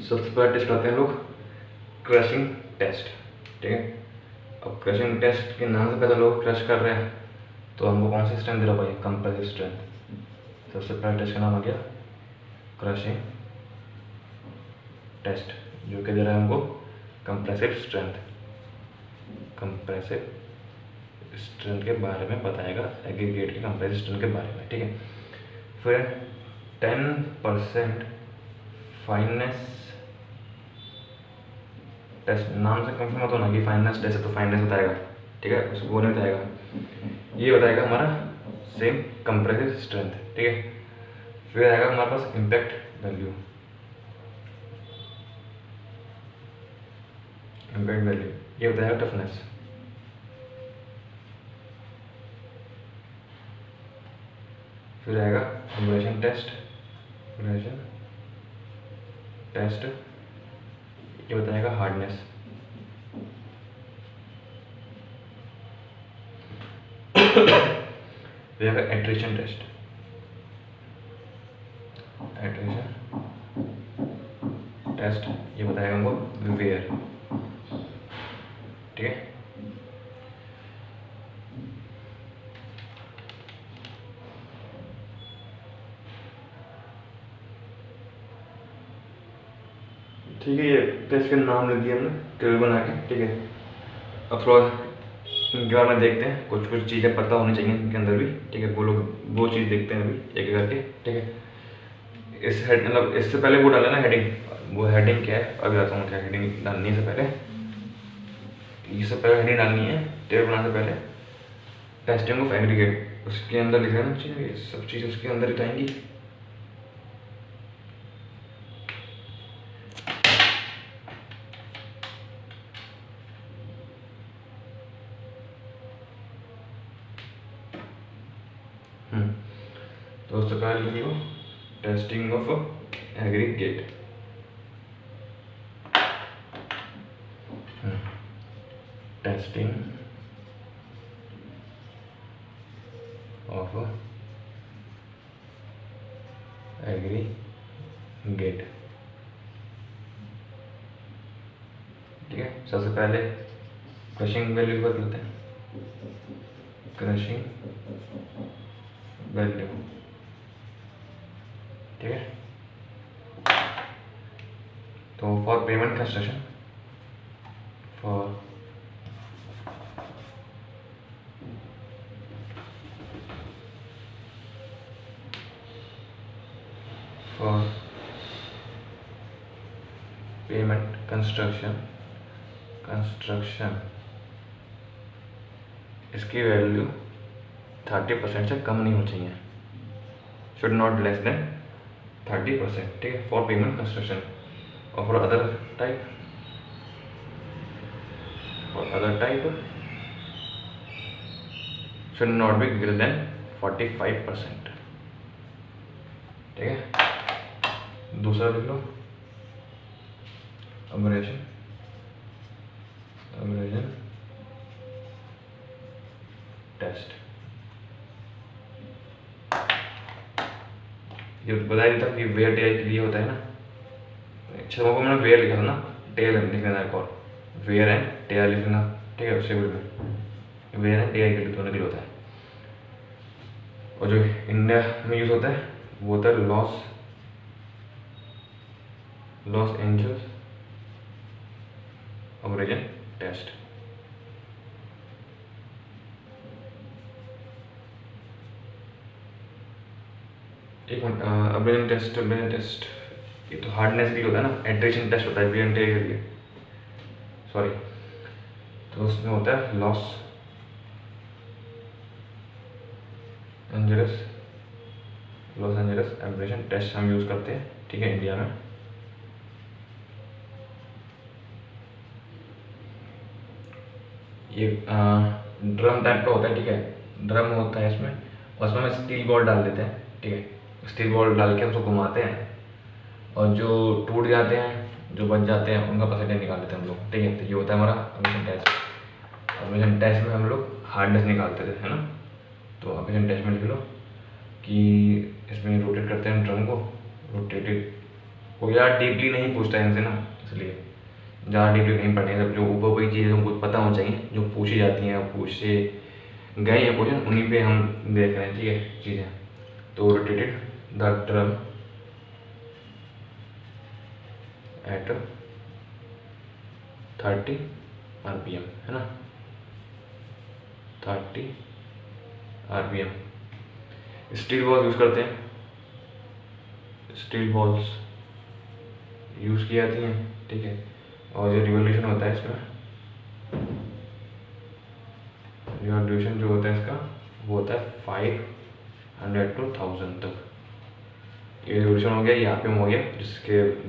सबसे पहला टेस्ट करते हैं लोग क्रशिंग टेस्ट, ठीक है. अब क्रशिंग टेस्ट के नाम से पहले लोग क्रश कर रहे हैं, तो हमको कौन सी स्ट्रेंथ दे रहा भाई, कंप्रेसिव स्ट्रेंथ. सबसे पहला टेस्ट का नाम आ गया क्रशिंग टेस्ट, जो कि दे रहा है हमको कंप्रेसिव स्ट्रेंथ. कंप्रेसिव स्ट्रेंथ के बारे में बताएगा, एग्रीगेट के कंप्रेसिव स्ट्रेंथ के बारे में, ठीक है. फिर 10% फाइननेस टेस्ट. नाम से कंफर्म मत होना कि फाइननेस टेस्ट है तो फाइननेस बताएगा, ठीक है. उसको वो नहीं बताएगा, ये बताएगा हमारा सेम कंप्रेसिव स्ट्रेंथ, ठीक है. फिर आएगा हमारे पास इम्पैक्ट वैल्यू. इम्पैक्ट वैल्यू ये बताएगा टफनेस. फिर आएगा एब्रेशन टेस्ट. एब्रेशन टेस्ट ये बताएगा हार्डनेस. फिर आएगा एट्रिशन टेस्ट. एट्रिशन टेस्ट ये बताएगा हमको वेयर, ठीक है. ठीक है. ये टेस्ट के नाम लिख दिए हमने टेबल बना के, ठीक है. अब थोड़ा इनके बारे में देखते हैं. कुछ कुछ चीज़ें पता होनी चाहिए इनके अंदर भी, ठीक है. वो लोग वो चीज़ देखते हैं अभी एक एक करके, ठीक है. इस हेड मतलब इससे पहले वो डाला ना हेडिंग. वो हेडिंग क्या है अभी बताता हूँ. क्या हेडिंग डालनी है, इससे पहले इससे पहले हेडिंग डालनी है टेबल बनाने से पहले. टेस्टिंग ऑफ एग्रीगेट, उसके अंदर लिख देना चाहिए. ये सब चीज़ उसके अंदर ही आएंगी. तो उससे पहले लिखो testing of aggregate. Testing of aggregate, ठीक है. सबसे पहले क्रशिंग वैल्यू बदलते हैं. क्रशिंग वैल्यू, ठीक है. तो for payment construction, for payment construction इसकी वैल्यू 30% से कम नहीं होना चाहिए, शुड नॉट लेस देन 30%, ठीक है, फॉर पेमेंट कंस्ट्रक्शन। और for other type should not be greater than 45%, ठीक है। दूसरा लिख लो, अबरेशन टेस्ट। ये बताया नहीं था कि वेयर टेल के लिए होता है ना, अच्छा को मैंने वेयर लिखा था ना, टेल लिखना एक और, वेयर एंड टेल लिखना, ठीक है, उससे में वेयर एंड टेल के लिए दोनों के लिए होता है। और जो इंडिया में यूज होता है वो होता है लॉस एंजल्स अबरेशन टेस्ट। एक मिनट, अबरेशन टेस्ट ये तो हार्डनेस के लिए होता है ना, एट्रेशन टेस्ट होता है वीएनटी के लिए, सॉरी। तो उसमें होता है लॉस एंजल्स एब्रेशन टेस्ट हम यूज करते हैं, ठीक है, इंडिया में। ये ड्रम टाइप का होता है, ठीक है, ड्रम होता है इसमें, और उसमें हम स्टील बॉल डाल देते हैं, ठीक है, स्टील बॉल डाल के उसको घुमाते हैं, और जो टूट जाते हैं, जो बच जाते हैं, उनका परसेंटेज निकाल लेते हैं हम लोग, ठीक है। तो ये होता है हमारा अबरेशन टेस्ट में हम लोग हार्डनेस निकालते थे, है ना। तो अबरेशन टेस्ट में लिख लो कि इसमें रोटेट करते हैं ड्रम को, रोटेटेड वो यार डीपली नहीं पूछता है इनसे ना, इसलिए ज़्यादा डीपली नहीं पढ़नी है, सब जो ऊपर ऊपर चीज़ें हमको पता होनी चाहिए, जो पूछी जाती हैं, पूछे गए हैं क्वेश्चन, उन्हीं पे हम देख रहे हैं, ठीक है, चीज़ें। तो rotated the drum at 30 RPM, है ना, 30 RPM। स्टील बॉल्स यूज़ करते हैं, स्टील बॉल्स यूज़ की जाती हैं, ठीक है। और जो रिवोल्यूशन होता है इसमें, रिवोल्यूशन जो होता है इसका वो होता है 500 to 1000 तक। ये रिवोल्यूशन हो गया, ये आरपीएम हो गया,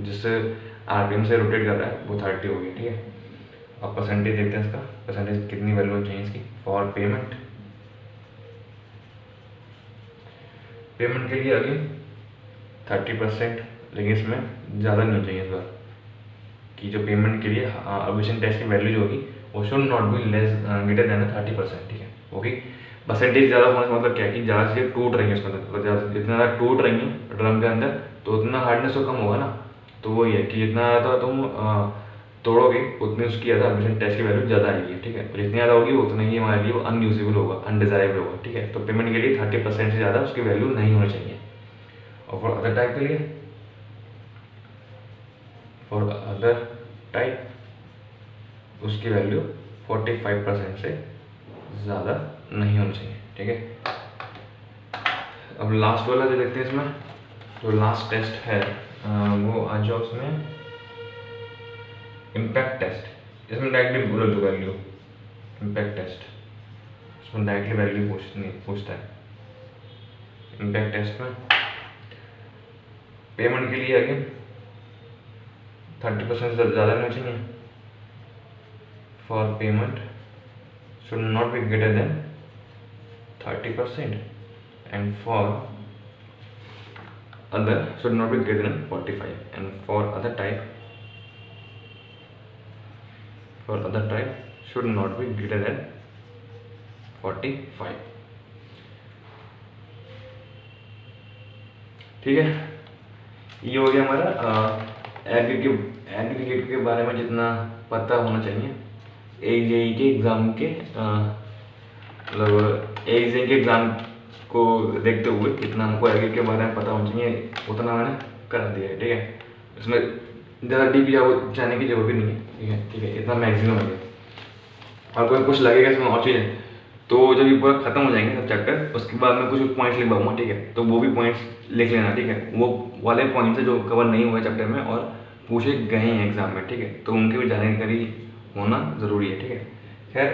जिससे आरपीएम से रोटेट कर रहा है वो 30 हो गया, ठीक है। अब परसेंटेज देखते हैं इसका, परसेंटेज कितनी वैल्यू चाहिए इसकी फॉर पेमेंट के लिए अगेन 30%, लेकिन इसमें ज़्यादा नहीं होना चाहिए इस बार, कि जो पेमेंट के लिए अबरेशन टेस्ट की वैल्यू जो होगी वो should not be less greater than 30%, ठीक है। ओके, परसेंटेज ज़्यादा होने से मतलब क्या है कि ज़्यादा चीज़ें टूट रही हैं उसके अंदर, जितना ज़्यादा टूट रही हैं ड्रम के अंदर तो उतना हार्डनेस तो कम होगा ना। तो वही है कि जितना ज़्यादा तुम तोड़ोगे उतनी उसकी ज़्यादा अबरेशन टेस्ट की वैल्यू ज़्यादा आएगी, ठीक है। और जितनी ज़्यादा होगी उतना ही हमारे लिए वो अनयूजेबल होगा, अनडिजायरेबल होगा, ठीक है। तो पेमेंट के लिए 30% से ज़्यादा उसकी वैल्यू नहीं होनी चाहिए। और फॉर अदर टाइप के लिए, फॉर अदर टाइप उसकी वैल्यू 45% से ज़्यादा नहीं होनी चाहिए, ठीक है। अब लास्ट वाला जो देखते हैं इसमें, जो लास्ट टेस्ट है वो आ जाओ उसमें इम्पैक्ट टेस्ट। इसमें डायरेक्टली बोलो जो वैल्यू इम्पैक्ट टेस्ट, इसमें डायरेक्टली वैल्यू पूछता है। इम्पैक्ट टेस्ट में पेमेंट के लिए अगेन 30% से ज़्यादा नहीं चाहिए, for payment should not be greater than 30%, and for other should not be greater than 45, and for other type should not be greater than 45, ठीक है। ये हो गया हमारा एग्रीगेट के बारे में जितना पता होना चाहिए AJE के एग्ज़ाम के, मतलब AJE के एग्ज़ाम को देखते हुए जितना हमको एग्रीगेट के बारे में पता होना चाहिए उतना मैंने कर दिया है, ठीक है। इसमें ज़्यादा डीप जाने की जरूरत भी नहीं है, ठीक है, इतना मैक्सिमम है। और कोई कुछ लगेगा इसमें और चीज़ें तो जब ये पूरा खत्म हो जाएंगे सब चैप्टर, उसके बाद मैं कुछ पॉइंट्स लिख पाऊँगा, ठीक है। तो वो भी पॉइंट्स लिख लेना, ठीक है। वो वाले पॉइंट्स है जो कवर नहीं हुए चैप्टर में और पूछे गए हैं एग्ज़ाम में, ठीक है। तो उनकी भी जानकारी होना ज़रूरी है, ठीक है। खैर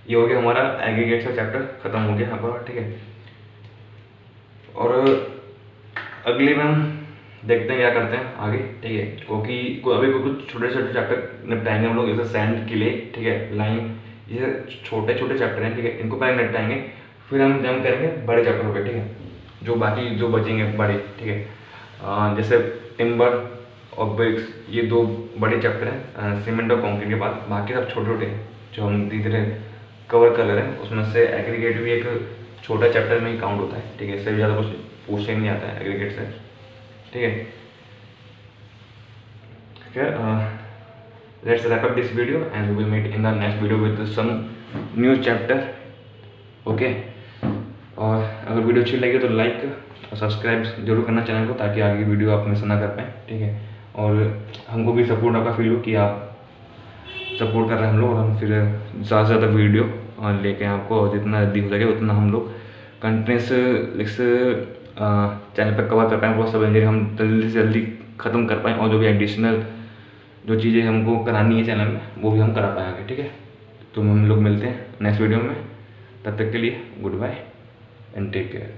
ये हो गया हमारा एग्रीगेट का चैप्टर ख़त्म हो गया यहाँ पर, ठीक है। और अगले में हम देखते हैं क्या करते हैं आगे, ठीक है, क्योंकि अभी कुछ छोटे छोटे चैप्टर निपटाएंगे हम लोग, जैसे सैंड किले, ठीक है, लाइन, ये छोटे छोटे चैप्टर हैं, ठीक है, इनको पहले निपटाएंगे, फिर हम जम करेंगे बड़े चैप्टर पे, ठीक है, जो बाकी जो बचेंगे बड़े, ठीक है। जैसे टिम्बर और ब्रिक्स, ये 2 बड़े चैप्टर हैं सीमेंट और कंक्रीट के बाद, बाकी सब छोटे छोटे हैं जो हम धीरे धीरे कवर कर ले रहे हैं। उसमें से एग्रीगेट भी एक छोटा चैप्टर में ही काउंट होता है, ठीक है, इससे भी ज़्यादा कुछ पूछने नहीं आता है एग्रीगेट से, ठीक है। Let's wrap up this video and we will meet in the next video with some new chapter, okay। और अगर वीडियो अच्छी लगी तो लाइक और सब्सक्राइब जरूर करना चैनल को, ताकि आगे की वीडियो आप मिस ना कर पाएँ, ठीक है। और हमको भी सपोर्ट आपका फील हो कि आप सपोर्ट कर रहे हैं हम लोग, और हम फिर ज़्यादा से ज़्यादा वीडियो लेके आपको जितना जल्दी हो सके उतना हम लोग कंटिन्यूस इस चैनल पर कवर कर पाएँ, वो सब इंजीनियरिंग हम जल्दी से जल्दी ख़त्म कर पाएँ, और जो भी एडिशनल जो चीज़ें हमको करानी है चैनल में वो भी हम करा पाएंगे, ठीक है। तो हम लोग मिलते हैं नेक्स्ट वीडियो में, तब तक के लिए goodbye and take care.